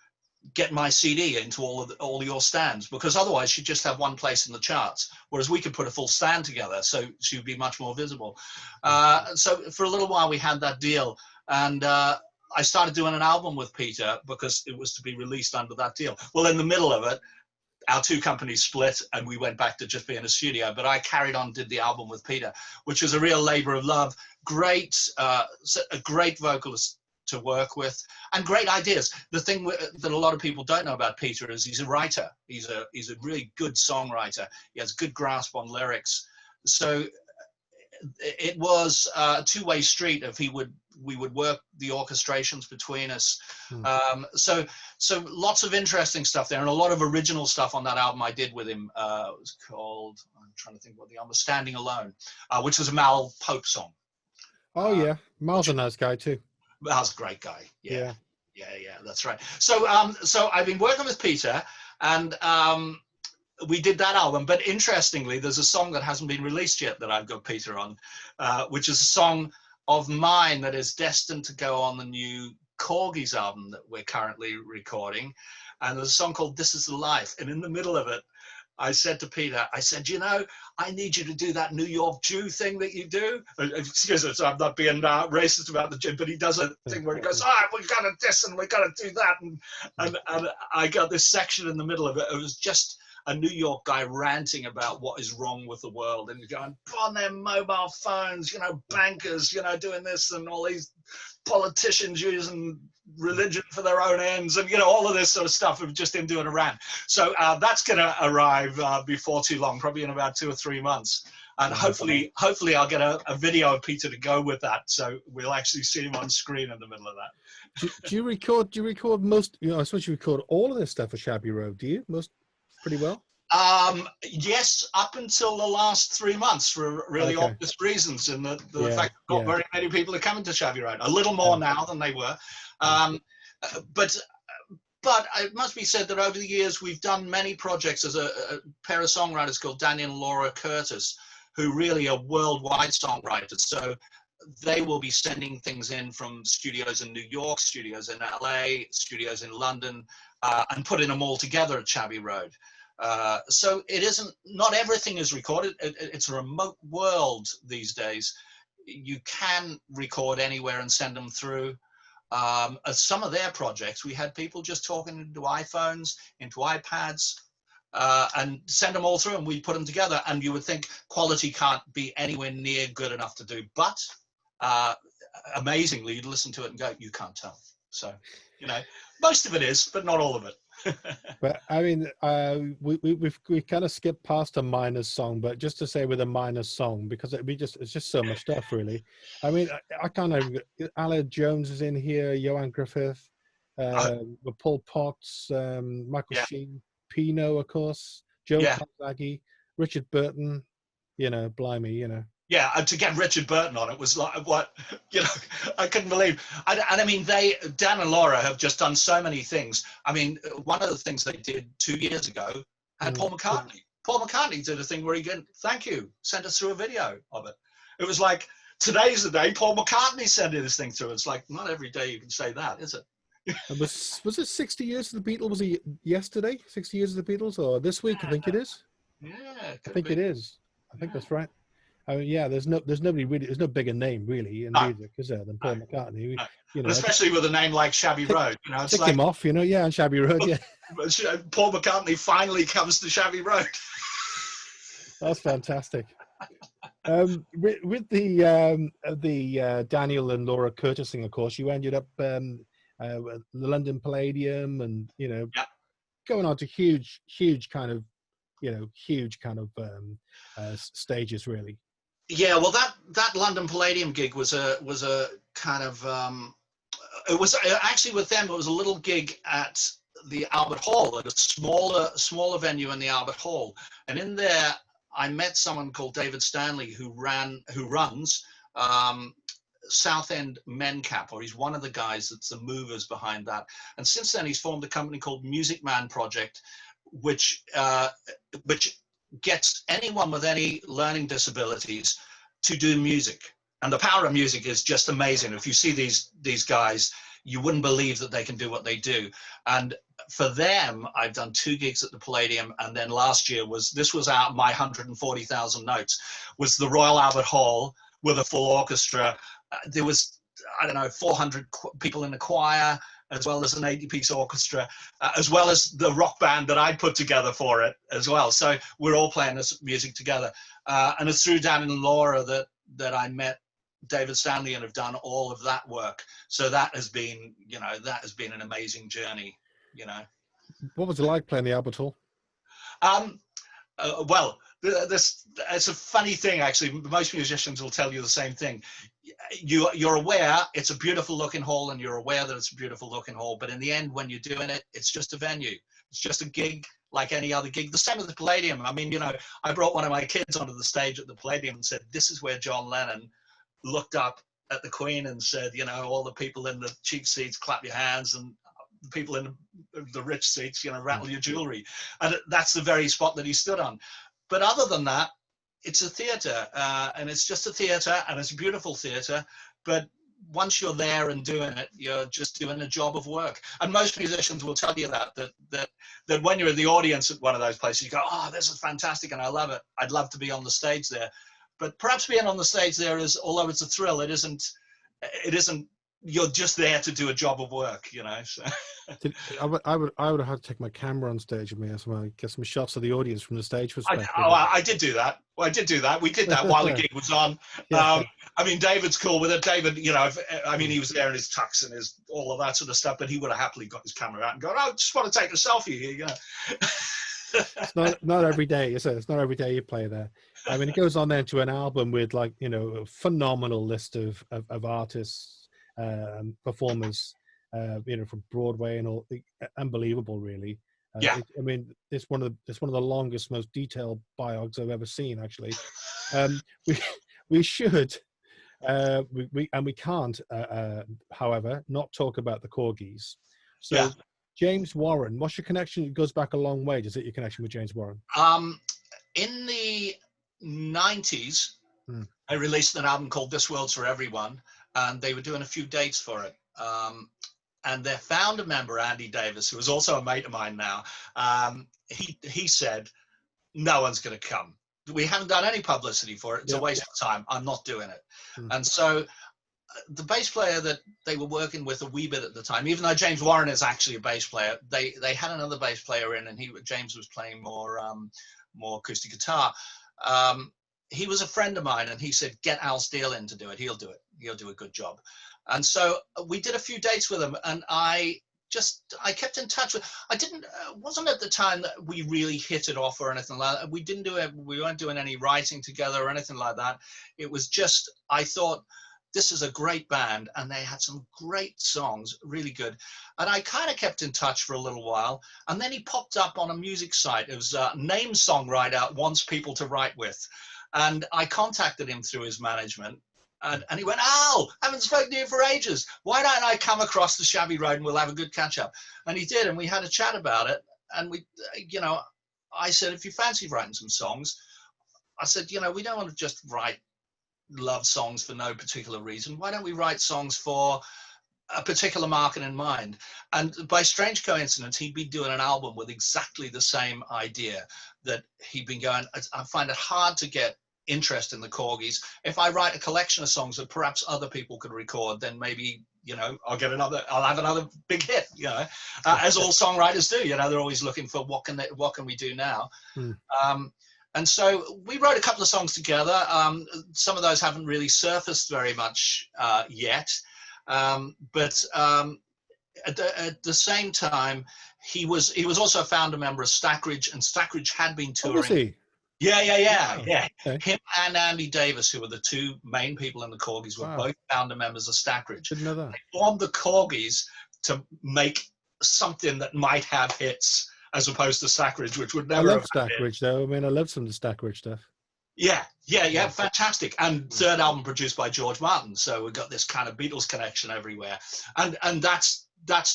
get my CD into all your stands?" Because otherwise she'd just have one place in the charts, whereas we could put a full stand together, so she would be much more visible. So for a little while we had that deal, and I started doing an album with Peter because it was to be released under that deal. Well, in the middle of it, our two companies split and we went back to just being a studio, but I carried on, did the album with Peter, which was a real labor of love. Great, a great vocalist to work with, and great ideas. The thing that a lot of people don't know about Peter is he's a writer. He's a really good songwriter. He has good grasp on lyrics. So it was a two-way street. If we would work the orchestrations between us. So lots of interesting stuff there, and a lot of original stuff on that album I did with him. It was called, I'm trying to think what the album was, Standing Alone, which was a Mal Pope song. Oh yeah, Mal's a nice guy too. Mal's a great guy. Yeah, that's right. So so I've been working with Peter, and we did that album. But interestingly, there's a song that hasn't been released yet that I've got Peter on, which is a song of mine that is destined to go on the new Korgis album that we're currently recording. And there's a song called This Is the Life. And in the middle of it, I said to Peter, I said, you know, I need you to do that New York Jew thing that you do. Excuse me, so I'm not being racist about the Jew, but he does a thing where he goes, we got to this and we got to do that. And I got this section in the middle of it. It was just a New York guy ranting about what is wrong with the world, and he's going, on their mobile phones, you know, bankers, you know, doing this, and all these politicians using religion for their own ends, and, you know, all of this sort of stuff of just him doing a rant. So that's going to arrive before too long, probably in about 2 or 3 months. And hopefully I'll get a video of Peter to go with that, so we'll actually see him on screen in the middle of that. Do you record most, you know, I suppose you record all of this stuff for Shabby Road, do you? Most pretty well? Yes, up until the last 3 months, for really obvious reasons, and the fact that not very many people are coming to Shabby Road. A little more now than they were. But it must be said that over the years we've done many projects as a pair of songwriters called Daniel and Laura Curtis, who really are worldwide songwriters. So they will be sending things in from studios in New York, studios in LA, studios in London, and putting them all together at Shabby Road. So it isn't, not everything is recorded. It's a remote world these days. You can record anywhere and send them through. Some of their projects, we had people just talking into iPhones, into iPads, and send them all through, and we put them together. And you would think quality can't be anywhere near good enough to do, but amazingly, you'd listen to it and go, you can't tell. So, you know, most of it is, but not all of it. But I mean, we kind of skipped past a minor song, but just to say with a minor song, because it's just so much stuff, really. I mean, I kind of, Alan Jones is in here, Johan Griffith, Paul Potts, Michael Sheen, Pino, of course, Joe Kazagi, Richard Burton, you know, blimey, you know. Yeah, and to get Richard Burton on it was like, what, you know, I couldn't believe. And I mean, Dan and Laura have just done so many things. I mean, one of the things they did 2 years ago had Paul McCartney. Paul McCartney did a thing where he went, thank you, sent us through a video of it. It was like, today's the day Paul McCartney sending this thing through. It's like, not every day you can say that, is it? Was it 60 years of the Beatles? Was it yesterday, 60 years of the Beatles, or this week? I think it is. Yeah, I think it is. I think that's right. I mean, yeah, there's nobody really, there's no bigger name really in No, music, is there, than Paul no, McCartney? no. You And know, especially with a name like Shabby tick, Road, you know, it's tick him like off, you know, yeah, on Shabby Road, yeah. Paul McCartney finally comes to Shabby Road. That's fantastic. With the Daniel and Laura Curtis thing, of course, you ended up the London Palladium, and you know, Yeah. going on to huge kind of, stages, really. Yeah, well, that London Palladium gig was a kind of it was actually with them. It was a little gig at the Albert Hall, at a smaller venue in the Albert Hall, and in there I met someone called David Stanley who runs Southend Mencap, or he's one of the guys that's the movers behind that. And since then, he's formed a company called Music Man Project, which gets anyone with any learning disabilities to do music. And the power of music is just amazing. If you see these guys, you wouldn't believe that they can do what they do. And for them, I've done 2 gigs at the Palladium, and then last year was out my 140,000 notes was the Royal Albert Hall with a full orchestra. There was, I don't know, 400 people in the choir, as well as an 80-piece orchestra, as well as the rock band that I put together for it as well. So we're all playing this music together. And it's through Dan and Laura that I met David Stanley and have done all of that work. So that has been, an amazing journey, What was it like playing the Albert Hall? Well, it's a funny thing, actually. Most musicians will tell you the same thing. You're aware it's a beautiful looking hall, and you're aware that it's a beautiful looking hall, but in the end, when you're doing it, it's just a venue. It's just a gig like any other gig. The same with the Palladium. I mean, I brought one of my kids onto the stage at the Palladium and said, this is where John Lennon looked up at the Queen and said, all the people in the cheap seats, clap your hands, and the people in the rich seats, rattle your jewelry. And that's the very spot that he stood on. But other than that, it's a theatre, and it's just a theatre, and it's a beautiful theatre. But once you're there and doing it, you're just doing a job of work. And most musicians will tell you that when you're in the audience at one of those places, you go, oh, this is fantastic, and I love it. I'd love to be on the stage there. But perhaps being on the stage there is, although it's a thrill, it isn't. You're just there to do a job of work, So. I would have had to take my camera on stage with me as well, get some shots of the audience from the stage perspective. I did do that. Well, I did do that. We did that while the gig was on. Yeah. I mean, David's cool with it. David, he was there in his tux and all of that sort of stuff, but he would have happily got his camera out and gone, I just want to take a selfie here, It's not every day, is it? It's not every day you play there. I mean, it goes on then to an album with a phenomenal list of artists, performers, from Broadway and all. Unbelievable, really. Yeah. I mean, it's one of the longest, most detailed biogs I've ever seen. Actually, we should, we can't, however, not talk about the Korgis. So. Yeah. James Warren, what's your connection? It goes back a long way. Does it, your connection with James Warren? In the 90s, I released an album called This World's for Everyone, and they were doing a few dates for it. And their founder member, Andy Davis, who is also a mate of mine now, he said, no one's going to come. We haven't done any publicity for it. It's a waste of time. I'm not doing it. And so the bass player that they were working with a wee bit at the time, even though James Warren is actually a bass player, they had another bass player in, and James was playing more acoustic guitar. He was a friend of mine, and he said, get Al Steele in to do it. He'll do it. He'll do a good job. And so we did a few dates with him, and I kept in touch with. Wasn't at the time that we really hit it off or anything like that. We weren't doing any writing together or anything like that. It was just, I thought, this is a great band, and they had some great songs, really good. And I kind of kept in touch for a little while, and then he popped up on a music site. It was a name songwriter wants people to write with. And I contacted him through his management, and he went, Al, I haven't spoken to you for ages. Why don't I come across the Shabby Road and we'll have a good catch up? And he did, and we had a chat about it. And I said, if you fancy writing some songs, I said, we don't want to just write love songs for no particular reason. Why don't we write songs for a particular market in mind? And by strange coincidence, he'd been doing an album with exactly the same idea that he'd been going, I find it hard to get interest in the Korgis. If I write a collection of songs that perhaps other people could record, then maybe, you know, I'll have another big hit, you know, as all songwriters do. You know, they're always looking for what can we do now. And so we wrote a couple of songs together. Some of those haven't really surfaced very much yet, but at the same time, he was also a founder member of Stackridge, and Stackridge had been touring. Oh, was he? Yeah. Okay. Him and Andy Davis, who were the two main people in the Korgis, were both founder members of Stackridge. Didn't know that. They formed the Korgis to make something that might have hits, as opposed to Stackridge, which would never. I love Stackridge, though. I mean, I love some of the Stackridge stuff. Yeah, fantastic. And third album produced by George Martin, so we've got this kind of Beatles connection everywhere. And that's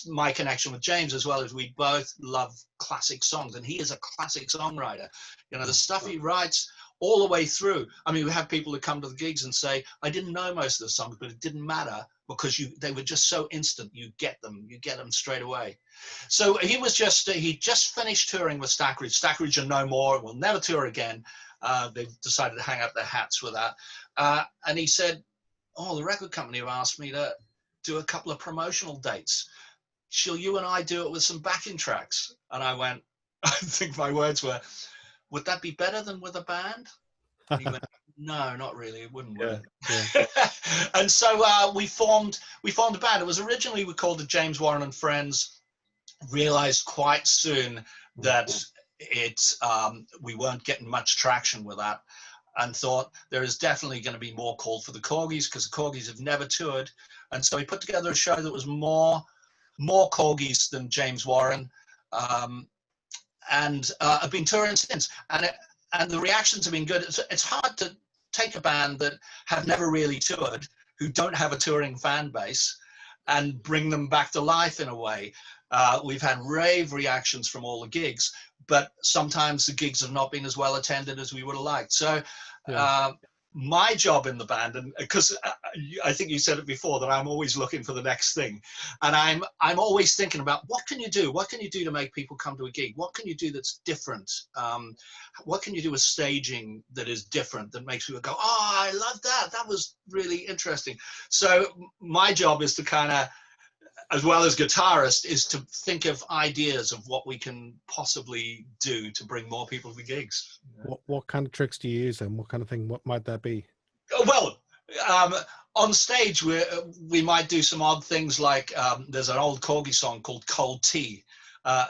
my connection with James as well, as we both love classic songs, and he is a classic songwriter. You know, the stuff he writes all the way through. I mean, we have people who come to the gigs and say, I didn't know most of the songs, but it didn't matter because they were just so instant. You get them straight away. So he just finished touring with Stackridge. Stackridge are no more, will never tour again. They've decided to hang up their hats with that. And he said, the record company have asked me to do a couple of promotional dates. Shall you and I do it with some backing tracks? And I went, I think my words were, would that be better than with a band? And he went, no, not really. It wouldn't work. Yeah. And so we formed a band. It was originally we called it James Warren and Friends. Realized quite soon that we weren't getting much traction with that, and thought there is definitely going to be more call for the Korgis, because the Korgis have never toured. And so we put together a show that was more Korgis than James Warren, and I've been touring since, and the reactions have been good. It's hard to take a band that have never really toured, who don't have a touring fan base, and bring them back to life in a way. We've had rave reactions from all the gigs, but sometimes the gigs have not been as well attended as we would have liked. So my job in the band, and because I think you said it before, that I'm always looking for the next thing, and I'm always thinking about what can you do to make people come to a gig? What can you do that's different? What can you do with staging that is different, that makes people go, oh, I love that, that was really interesting. So my job is to kind of, as well as guitarist, is to think of ideas of what we can possibly do to bring more people to the gigs. What kind of tricks do you use, and what kind of thing? What might that be? Well, on stage we might do some odd things, like there's an old Korgi song called Cold Tea.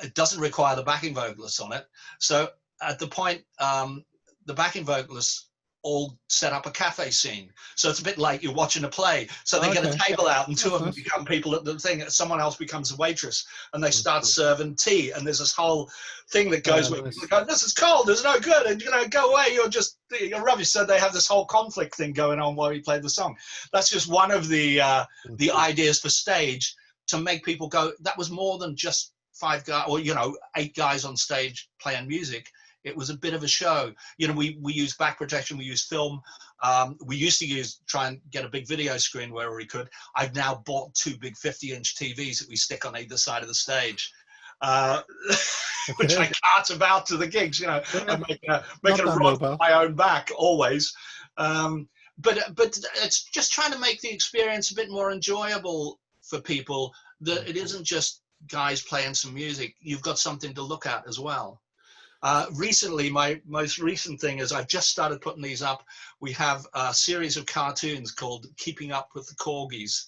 It doesn't require the backing vocalists on it. So at the point, the backing vocalists all set up a cafe scene. So it's a bit like you're watching a play. So they get a table out, and two of them become people at the thing. Someone else becomes a waitress, and they start serving tea. And there's this whole thing that goes with people go, this is cold, it's no good, and go away, you're rubbish. So they have this whole conflict thing going on while we play the song. That's just one of the ideas for stage, to make people go, that was more than just 5 guys or 8 guys on stage playing music. It was a bit of a show. We use back protection, we use film. We used to try and get a big video screen wherever we could. I've now bought 2 big 50-inch TVs that we stick on either side of the stage, which I cart about to the gigs, and make it a run for my own back always. But it's just trying to make the experience a bit more enjoyable for people, that it isn't just guys playing some music. You've got something to look at as well. Recently, my most recent thing is I've just started putting these up. We have a series of cartoons called Keeping Up with the Korgis,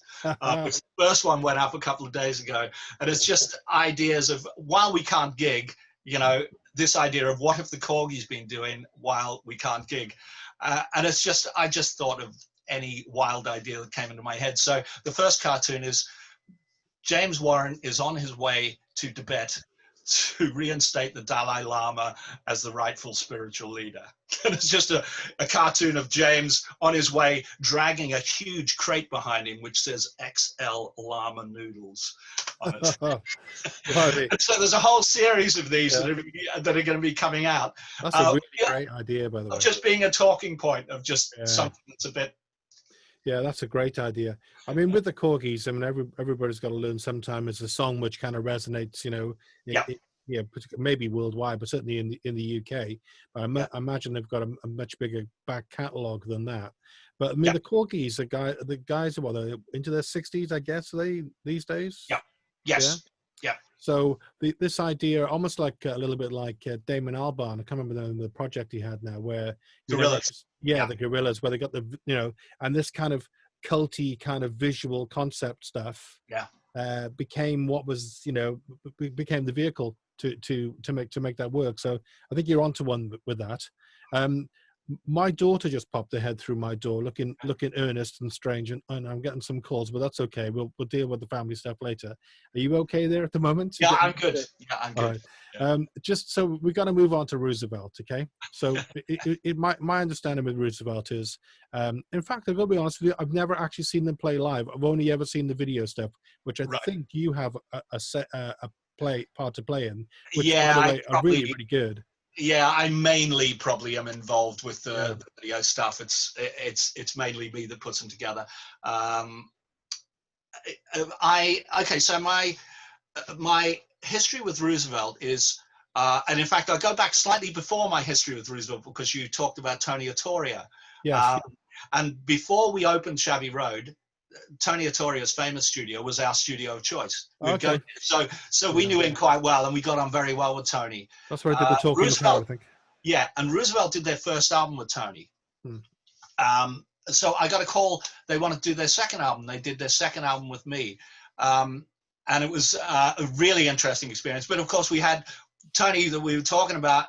which the first one went up a couple of days ago. And it's just ideas of, while we can't gig, this idea of what have the Korgis been doing while we can't gig. And it's just, I just thought of any wild idea that came into my head. So the first cartoon is James Warren is on his way to Tibet to reinstate the Dalai Lama as the rightful spiritual leader. And it's just a cartoon of James on his way, dragging a huge crate behind him, which says XL Lama Noodles on it. So there's a whole series of these that are going to be coming out. That's a really great idea, by the way. Of just being a talking point, of just something that's a bit... Yeah, that's a great idea. I mean, with the Korgis, I mean, everybody's got to learn sometime. It's a song which kind of resonates, yeah, maybe worldwide, but certainly in the UK. I imagine they've got a much bigger back catalogue than that. But I mean, the Korgis, the guys are what, they're into their 60s, I guess, are they these days? Yeah. Yeah. Yes. Yeah. So this idea, almost like a little bit like Damon Albarn, I can't remember the project he had now, where Gorillas. the Gorillas, where they got the and this kind of culty kind of visual concept stuff. Yeah. Became what was became the vehicle to make that work. So I think you're onto one with that. My daughter just popped her head through my door, looking earnest and strange, and I'm getting some calls, but that's okay. We'll deal with the family stuff later. Are you okay there at the moment? Yeah, I'm good. Yeah, I'm good. All right. Yeah. Just so we got to move on to Roosevelt, okay? So my understanding with Roosevelt is, in fact, I've got to be honest with you, I've never actually seen them play live. I've only ever seen the video stuff, which I think you have a part to play in, which, by the way, are really, really good. Yeah, I mainly probably am involved with the video stuff. It's mainly me that puts them together. So my history with Roosevelt is, and in fact, I go back slightly before my history with Roosevelt, because you talked about Tony Attoria. Yes. And before we opened Shabby Road, Tony Attoria's famous studio was our studio of choice. So we knew him quite well, and we got on very well with Tony. That's where I did the Talk on the Tower, I think. Yeah, and Roosevelt did their first album with Tony. So I got a call. They wanted to do their second album. They did their second album with me. And it was a really interesting experience. But of course, we had Tony that we were talking about.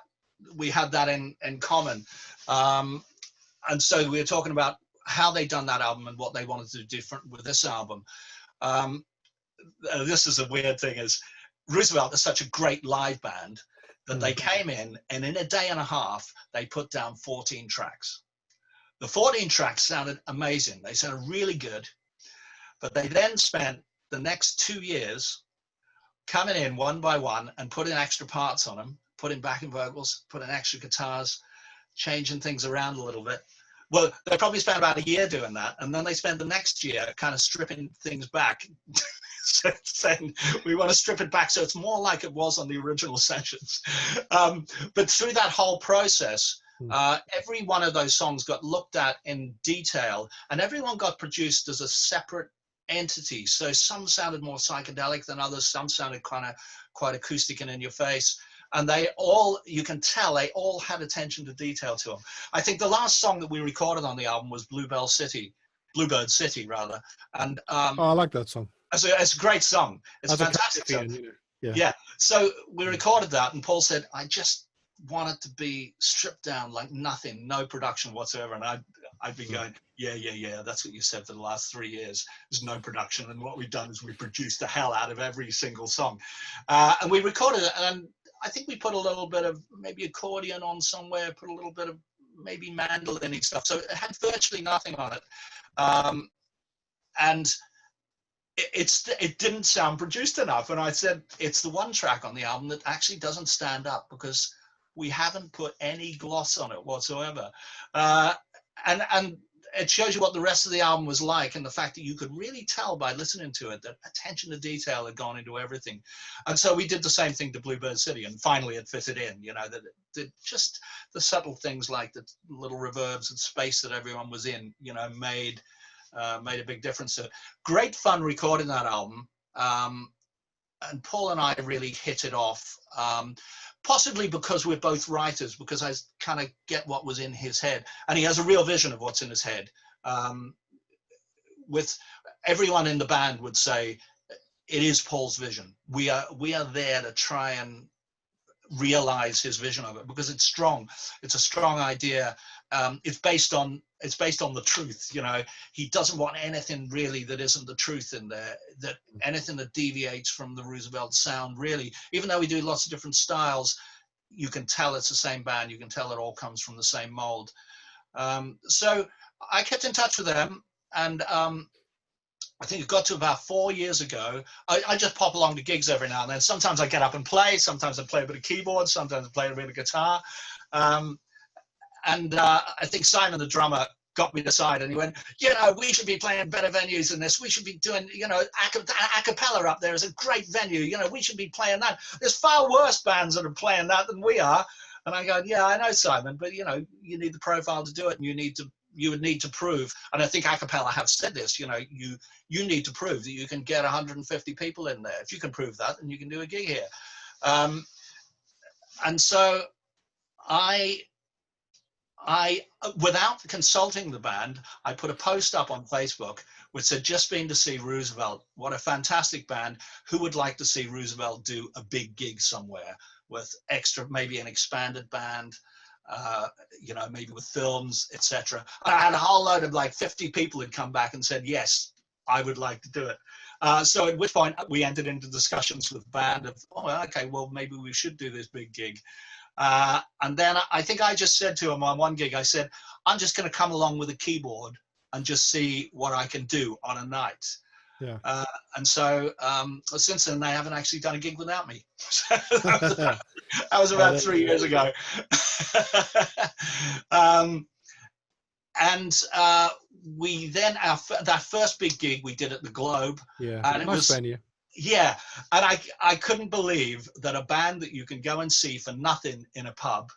We had that in common. And so we were talking about how they'd done that album and what they wanted to do different with this album. This is a weird thing, is Roosevelt is such a great live band that they came in, and in a day and a half, they put down 14 tracks. The 14 tracks sounded amazing. They sounded really good. But they then spent the next 2 years coming in one by one and putting extra parts on them, putting backing vocals, putting extra guitars, changing things around a little bit. Well, they probably spent about a year doing that, and then they spent the next year kind of stripping things back, saying we want to strip it back so it's more like it was on the original sessions. But through that whole process, every one of those songs got looked at in detail, and everyone got produced as a separate entity. So some sounded more psychedelic than others, some sounded kind of quite acoustic and in your face. And they all, you can tell, they all had attention to detail to them. I think the last song that we recorded on the album was Bluebird City, rather. And I like that song. It's a great song. It's a fantastic song. Yeah. So we recorded that, and Paul said, I just want it to be stripped down like nothing, no production whatsoever. And I'd be going, yeah, that's what you said for the last 3 years. There's no production. And what we've done is we produced the hell out of every single song. And we recorded it, and I think we put a little bit of maybe accordion on somewhere, put a little bit of maybe mandolin stuff. So it had virtually nothing on it. And it didn't sound produced enough. And I said, it's the one track on the album that actually doesn't stand up because we haven't put any gloss on it whatsoever. And it shows you what the rest of the album was like, and the fact that you could really tell by listening to it that attention to detail had gone into everything. And so we did the same thing to Bluebird City, and finally it fitted in, that just the subtle things like the little reverbs and space that everyone was in, made a big difference. So great fun recording that album. And Paul and I really hit it off. Possibly because we're both writers, because I kind of get what was in his head, and he has a real vision of what's in his head. With everyone in the band would say, it is Paul's vision. We are there to try and realize his vision of it, because it's strong. It's a strong idea. It's based on the truth. He doesn't want anything really that isn't the truth in there, that anything that deviates from the Roosevelt sound, really. Even though we do lots of different styles, you can tell it's the same band. You can tell it all comes from the same mold. So I kept in touch with them, and I think it got to about 4 years ago. I just pop along to gigs every now and then. Sometimes I get up and play. Sometimes I play a bit of keyboard. Sometimes I play a bit of guitar. And I think Simon, the drummer, got me aside and he went, we should be playing better venues than this. We should be doing, a cappella up there is a great venue. We should be playing that. There's far worse bands that are playing that than we are. And I go, yeah, I know, Simon, but you need the profile to do it, and you would need to prove, and I think a cappella have said this, you need to prove that you can get 150 people in there. If you can prove that, then you can do a gig here. And so I, without consulting the band, I put a post up on Facebook which said, just been to see Roosevelt. What a fantastic band. Who would like to see Roosevelt do a big gig somewhere with extra, maybe an expanded band, maybe with films, etc. I had a whole load of like 50 people had come back and said, yes, I would like to do it. So at which point we entered into discussions with the band of, okay, well, maybe we should do this big gig. And then I think I just said to him on one gig, I said, I'm just going to come along with a keyboard and just see what I can do on a night. Yeah. And so since then, they haven't actually done a gig without me. that was about 3 years ago. We then, that first big gig we did at the Globe. Yeah, and nice venue. Yeah, and I couldn't believe that a band that you can go and see for nothing in a pub,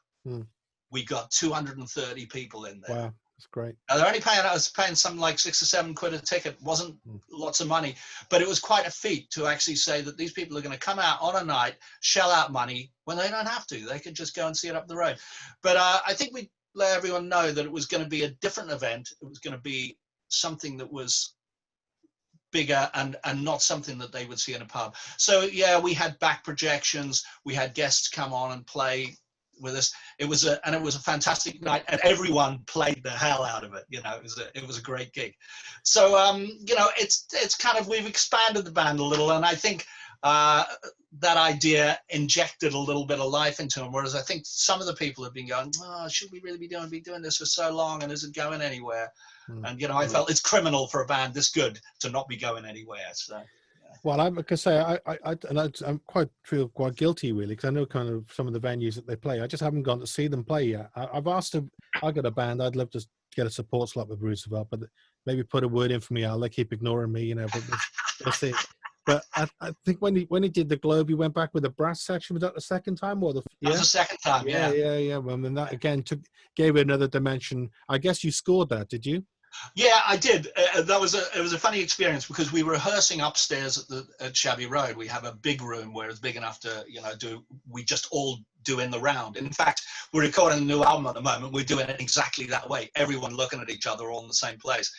we got 230 people in there. Wow, that's great. Now they're only I was paying something like £6 or £7 a ticket. Wasn't lots of money, but it was quite a feat to actually say that these people are going to come out on a night, shell out money when they don't have to. They could just go and see it up the road. But I think we let everyone know that it was going to be a different event. It was going to be something that was bigger and not something that they would see in a pub. So yeah, we had back projections. We had guests come on and play with us. It was a fantastic night, and everyone played the hell out of it. It was a great gig. So it's kind of, we've expanded the band a little, and I think that idea injected a little bit of life into them. Whereas I think some of the people have been going, should we really be doing this for so long, and is it going anywhere? And I felt it's criminal for a band this good to not be going anywhere. So. Well, I'm going to say I'm feel quite guilty really, because I know kind of some of the venues that they play. I just haven't gone to see them play yet. I've asked if I got a band. I'd love to get a support slot with Roosevelt, but maybe put a word in for me. They keep ignoring me, but we'll see. But I think when he did the Globe, he went back with the brass section. Was that the second time or the? Yeah? That was the second time. Yeah. Well, then that again gave it another dimension. I guess you scored that, did you? Yeah, I did. It was a funny experience because we were rehearsing upstairs at Shabby Road. We have a big room where it's big enough to we just all do in the round. In fact, we're recording a new album at the moment. We're doing it exactly that way. Everyone looking at each other all in the same place.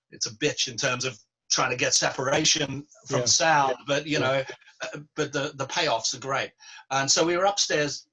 It's a bitch in terms of trying to get separation from sound, but but the payoffs are great. And so we were upstairs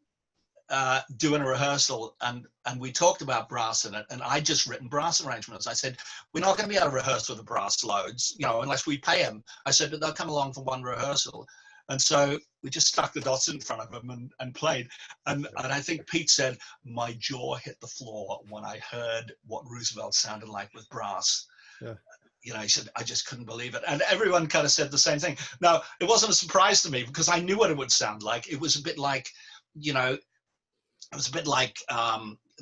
doing a rehearsal, and we talked about brass in it, and I just written brass arrangements. I said, we're not going to be able to rehearse with the brass loads, unless we pay them. I said, but they'll come along for one rehearsal. And so we just stuck the dots in front of them and played. And I think Pete said, my jaw hit the floor when I heard what Roosevelt sounded like with brass. Yeah. He said, I just couldn't believe it. And everyone kind of said the same thing. Now, it wasn't a surprise to me because I knew what it would sound like. It was a bit like,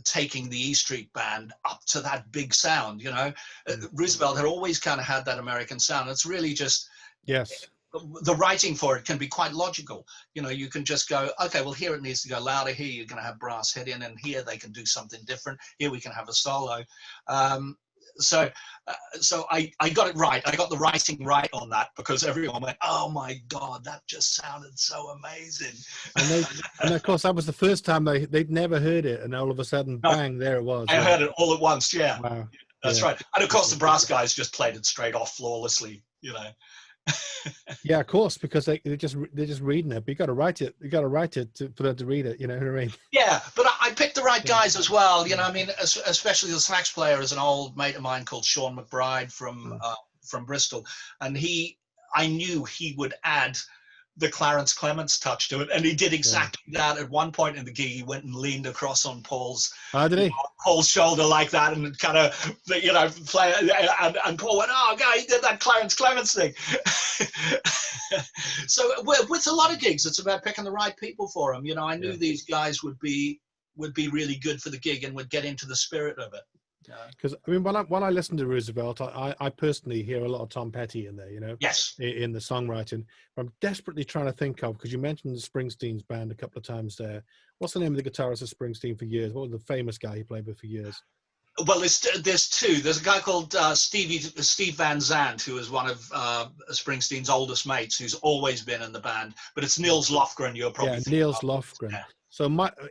taking the E Street Band up to that big sound, Roosevelt had always kind of had that American sound. It's really just, yes, the writing for it can be quite logical. You can just go, okay, well, here it needs to go louder. Here you're going to have brass hit in, and here they can do something different. Here we can have a solo. So I got it right. I got the writing right on that because everyone went, oh my God, that just sounded so amazing. And of course, that was the first time they'd never heard it. And all of a sudden, bang, there it was. I heard it all at once. Yeah, wow. That's right. And of course, the brass guys just played it straight off flawlessly, Yeah, of course, because they're just reading it. But you got to write it. You got to write it for them to read it. You know what I mean? Yeah, but I picked the right guys as well. Especially the sax player is an old mate of mine called Sean McBride from Bristol, and I knew he would add the Clarence Clements touch to it, and he did exactly that. At one point in the gig, he went and leaned across on Paul's shoulder like that, and kind of play. And Paul went, "Oh, God, he did that Clarence Clements thing." So with a lot of gigs, it's about picking the right people for them. I knew these guys would be really good for the gig and would get into the spirit of it. Because I mean, when I listen to Roosevelt, I personally hear a lot of Tom Petty in there, you know, Yes. in the songwriting. I'm desperately trying to think of, because you mentioned the Springsteen's band a couple of times there. What's the name of the guitarist of Springsteen for years? What was the famous guy he played with for years? Well, there's two. There's a guy called Steve Van Zandt, who is one of Springsteen's oldest mates, who's always been in the band. But it's Niels Lofgren. You're probably thinking Niels of. Lofgren. Yeah. So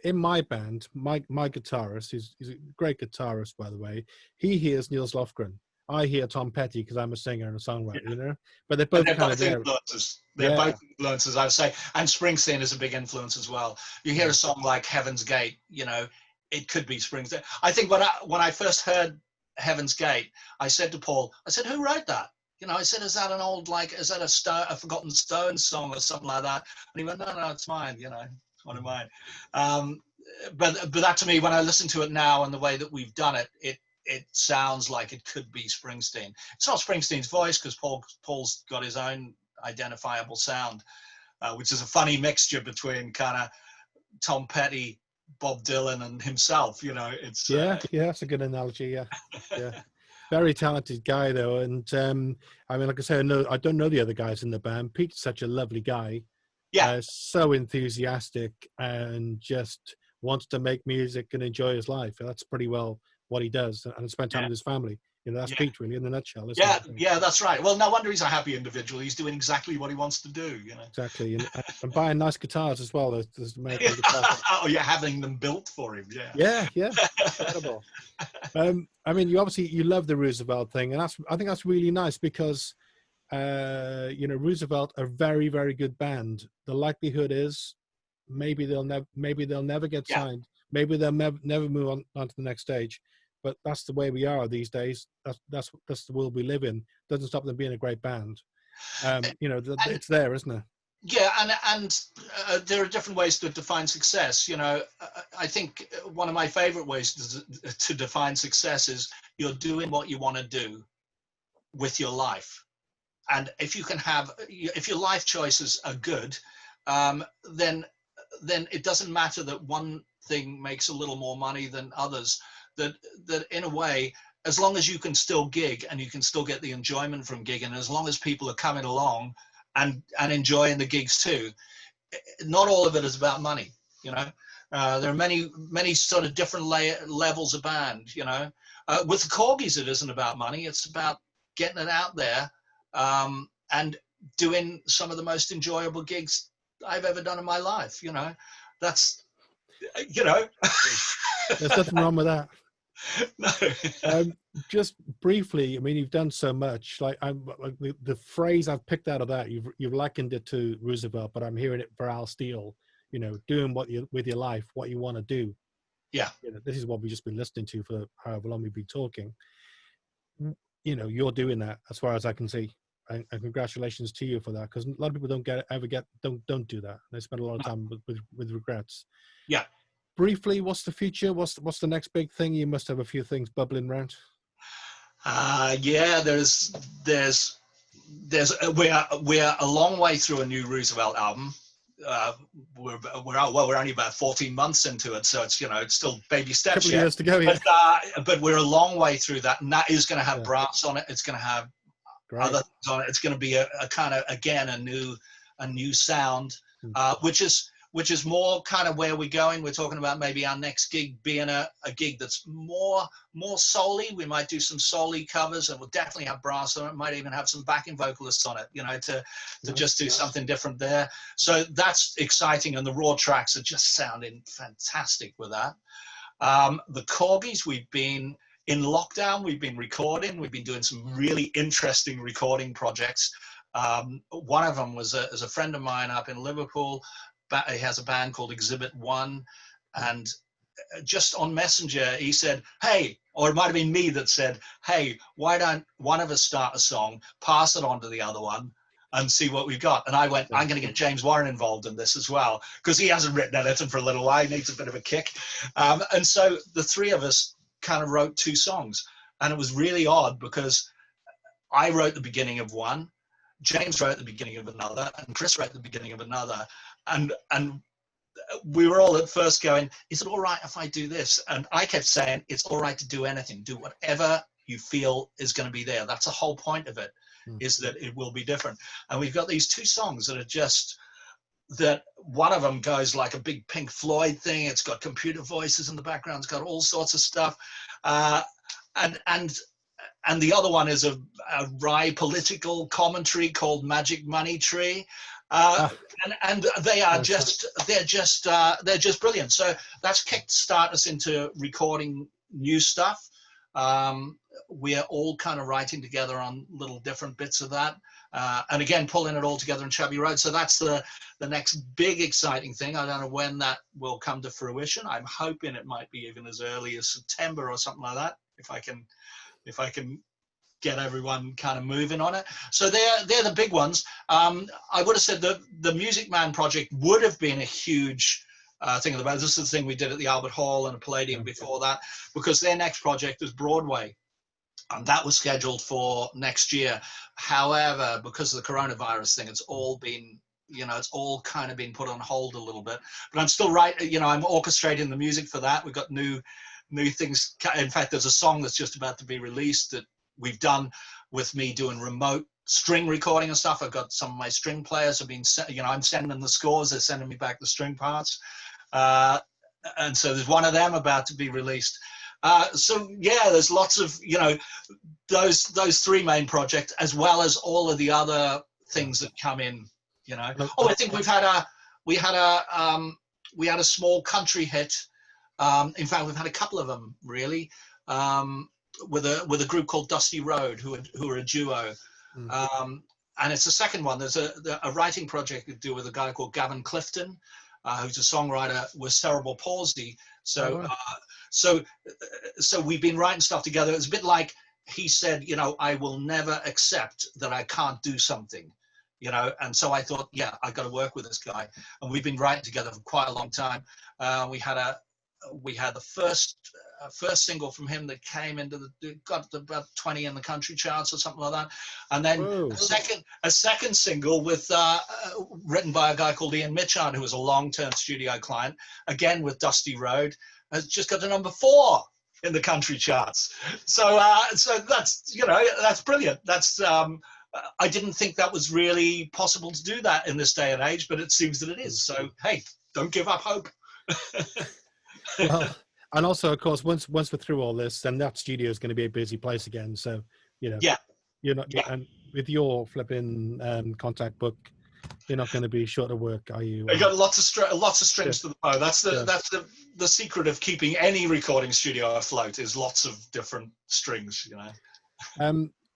in my band, my guitarist, he's a great guitarist, by the way. He hears Niels Lofgren. I hear Tom Petty because I'm a singer and a songwriter, you know. But they're both kind of there. Influences. They're both influences, I would say. And Springsteen is a big influence as well. You hear a song like Heaven's Gate, you know, it could be Springsteen. I think when I first heard Heaven's Gate, I said to Paul, I said, who wrote that? You know, I said, is that an old, like, is that a Forgotten Stones song or something like that? And he went, no, it's mine, you know, it's one of mine. But that to me, when I listen to it now and the way that we've done it, it sounds like it could be Springsteen. It's not Springsteen's voice, because Paul's got his own identifiable sound, which is a funny mixture between kind of Tom Petty, Bob Dylan, and himself. You know, it's that's a good analogy. Yeah. Very talented guy though, and I mean, like I say, I don't know the other guys in the band. Pete's such a lovely guy. Yeah, so enthusiastic and just wants to make music and enjoy his life. That's pretty well what he does, and spend time with his family. You know, that's Pete really in a nutshell, isn't it? Yeah, that's right. Well, no wonder he's a happy individual. He's doing exactly what he wants to do, you know. Exactly, and buying nice guitars as well. There's American guitars. Oh, you're having them built for him, yeah. Yeah, incredible. I mean, you love the Roosevelt thing, and I think that's really nice because, you know, Roosevelt are a very, very good band. The likelihood is maybe they'll never get signed. Maybe they'll never move on to the next stage. But that's the way we are these days. That's the world we live in. Doesn't stop them being a great band. You know, it's there, isn't it? Yeah, and there are different ways to define success. You know, I think one of my favorite ways to define success is you're doing what you want to do with your life. And if your life choices are good, then it doesn't matter that one thing makes a little more money than others. That in a way, as long as you can still gig and you can still get the enjoyment from gigging, and as long as people are coming along and enjoying the gigs too, not all of it is about money. You know, there are many sort of different levels of band. You know, with the Korgis, it isn't about money. It's about getting it out there and doing some of the most enjoyable gigs I've ever done in my life. You know, that's, you know. There's nothing wrong with that. No. Just briefly, I mean, you've done so much. Like the phrase I've picked out of that, you've likened it to Roosevelt, but I'm hearing it for Al Steele. You know, doing with your life, what you want to do. Yeah. You know, this is what we've just been listening to for however long we've been talking. You know, you're doing that as far as I can see, and congratulations to you for that. Because a lot of people don't do that. They spend a lot of time with regrets. Yeah. Briefly, what's the future? What's the next big thing? You must have a few things bubbling around. Yeah, we're a long way through a new Roosevelt album. We're only about 14 months into it, so it's, you know, it's still baby steps. Couple of years to go, yeah. But we're a long way through that, and that is going to have brass on it. It's going to have other things on it. It's going to be a kind of, again, a new sound, which is more kind of where we're going. We're talking about maybe our next gig being a gig that's more soul-y. We might do some soul-y covers, and we'll definitely have brass on it. Might even have some backing vocalists on it, you know, to just do something different there. So that's exciting, and the raw tracks are just sounding fantastic with that. The Korgis, we've been in lockdown. We've been recording. We've been doing some really interesting recording projects. One of them was a friend of mine up in Liverpool. He has a band called Exhibit One, and just on Messenger he said, hey, or it might have been me that said, hey, why don't one of us start a song, pass it on to the other one, and see what we've got. And I went, I'm going to get James Warren involved in this as well, because he hasn't written anything for a little while. He needs a bit of a kick. And so the three of us kind of wrote two songs, and it was really odd because I wrote the beginning of one, James wrote the beginning of another, and Chris wrote the beginning of another. And we were all at first going, is it all right if I do this? And I kept saying, it's all right to do anything. Do whatever you feel is going to be there. That's the whole point of it, is that it will be different. And we've got these 2 songs that are just, that one of them goes like a big Pink Floyd thing. It's got computer voices in the background. It's got all sorts of stuff. And the other one is a wry political commentary called Magic Money Tree. And they are they're just brilliant. So that's kickstart us into recording new stuff. We are all kind of writing together on little different bits of that. And again, pulling it all together in Chubby Road. So that's the next big exciting thing. I don't know when that will come to fruition. I'm hoping it might be even as early as September or something like that, if I can get everyone kind of moving on it. So they're the big ones. I would have said the Music Man project would have been a huge thing of the band. This is the thing we did at the Albert Hall and the Palladium before that, because their next project is Broadway. And that was scheduled for next year. However, because of the coronavirus thing, it's all been, it's all kind of been put on hold a little bit. But I'm still I'm orchestrating the music for that. We've got new things. In fact, there's a song that's just about to be released that we've done with me doing remote string recording and stuff. I've got some of my string players have been, I'm sending them the scores. They're sending me back the string parts. And so there's one of them about to be released. So yeah, there's lots of, those 3 main projects, as well as all of the other things that come in, Oh, I think we had a small country hit. In fact, we've had a couple of them really, with a group called Dusty Road, who are a duo. And it's the second one. There's a writing project we do with a guy called Gavin Clifton, who's a songwriter with cerebral palsy. So, so we've been writing stuff together. It's a bit like he said, I will never accept that I can't do something, and so I thought, yeah, I got to work with this guy. And we've been writing together for quite a long time. We had the first single from him that came got about 20 in the country charts or something like that. And then a second single written by a guy called Ian Mitchard, who was a long-term studio client, again with Dusty Road, has just got to number 4 in the country charts. So that's, that's brilliant. That's, I didn't think that was really possible to do that in this day and age, but it seems that it is. So, hey, don't give up hope. Well, and also, of course, once we're through all this, then that studio is going to be a busy place again. So, yeah, you're not, and with your flipping contact book, you're not going to be short of work, are you? You got lots of strings to the bow. That's the secret of keeping any recording studio afloat, is lots of different strings.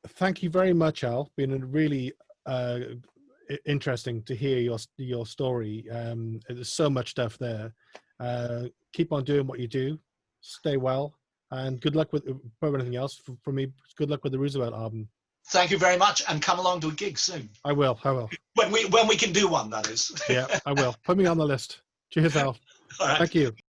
Thank you very much, Al. Been really interesting to hear your story. There's so much stuff there. Keep on doing what you do. Stay well, and good luck with everything else. For me, good luck with the Roosevelt album. Thank you very much, and come along to a gig soon. I will. When we can do one, that is. Yeah, I will. Put me on the list. Cheers, Al. All right. Thank you.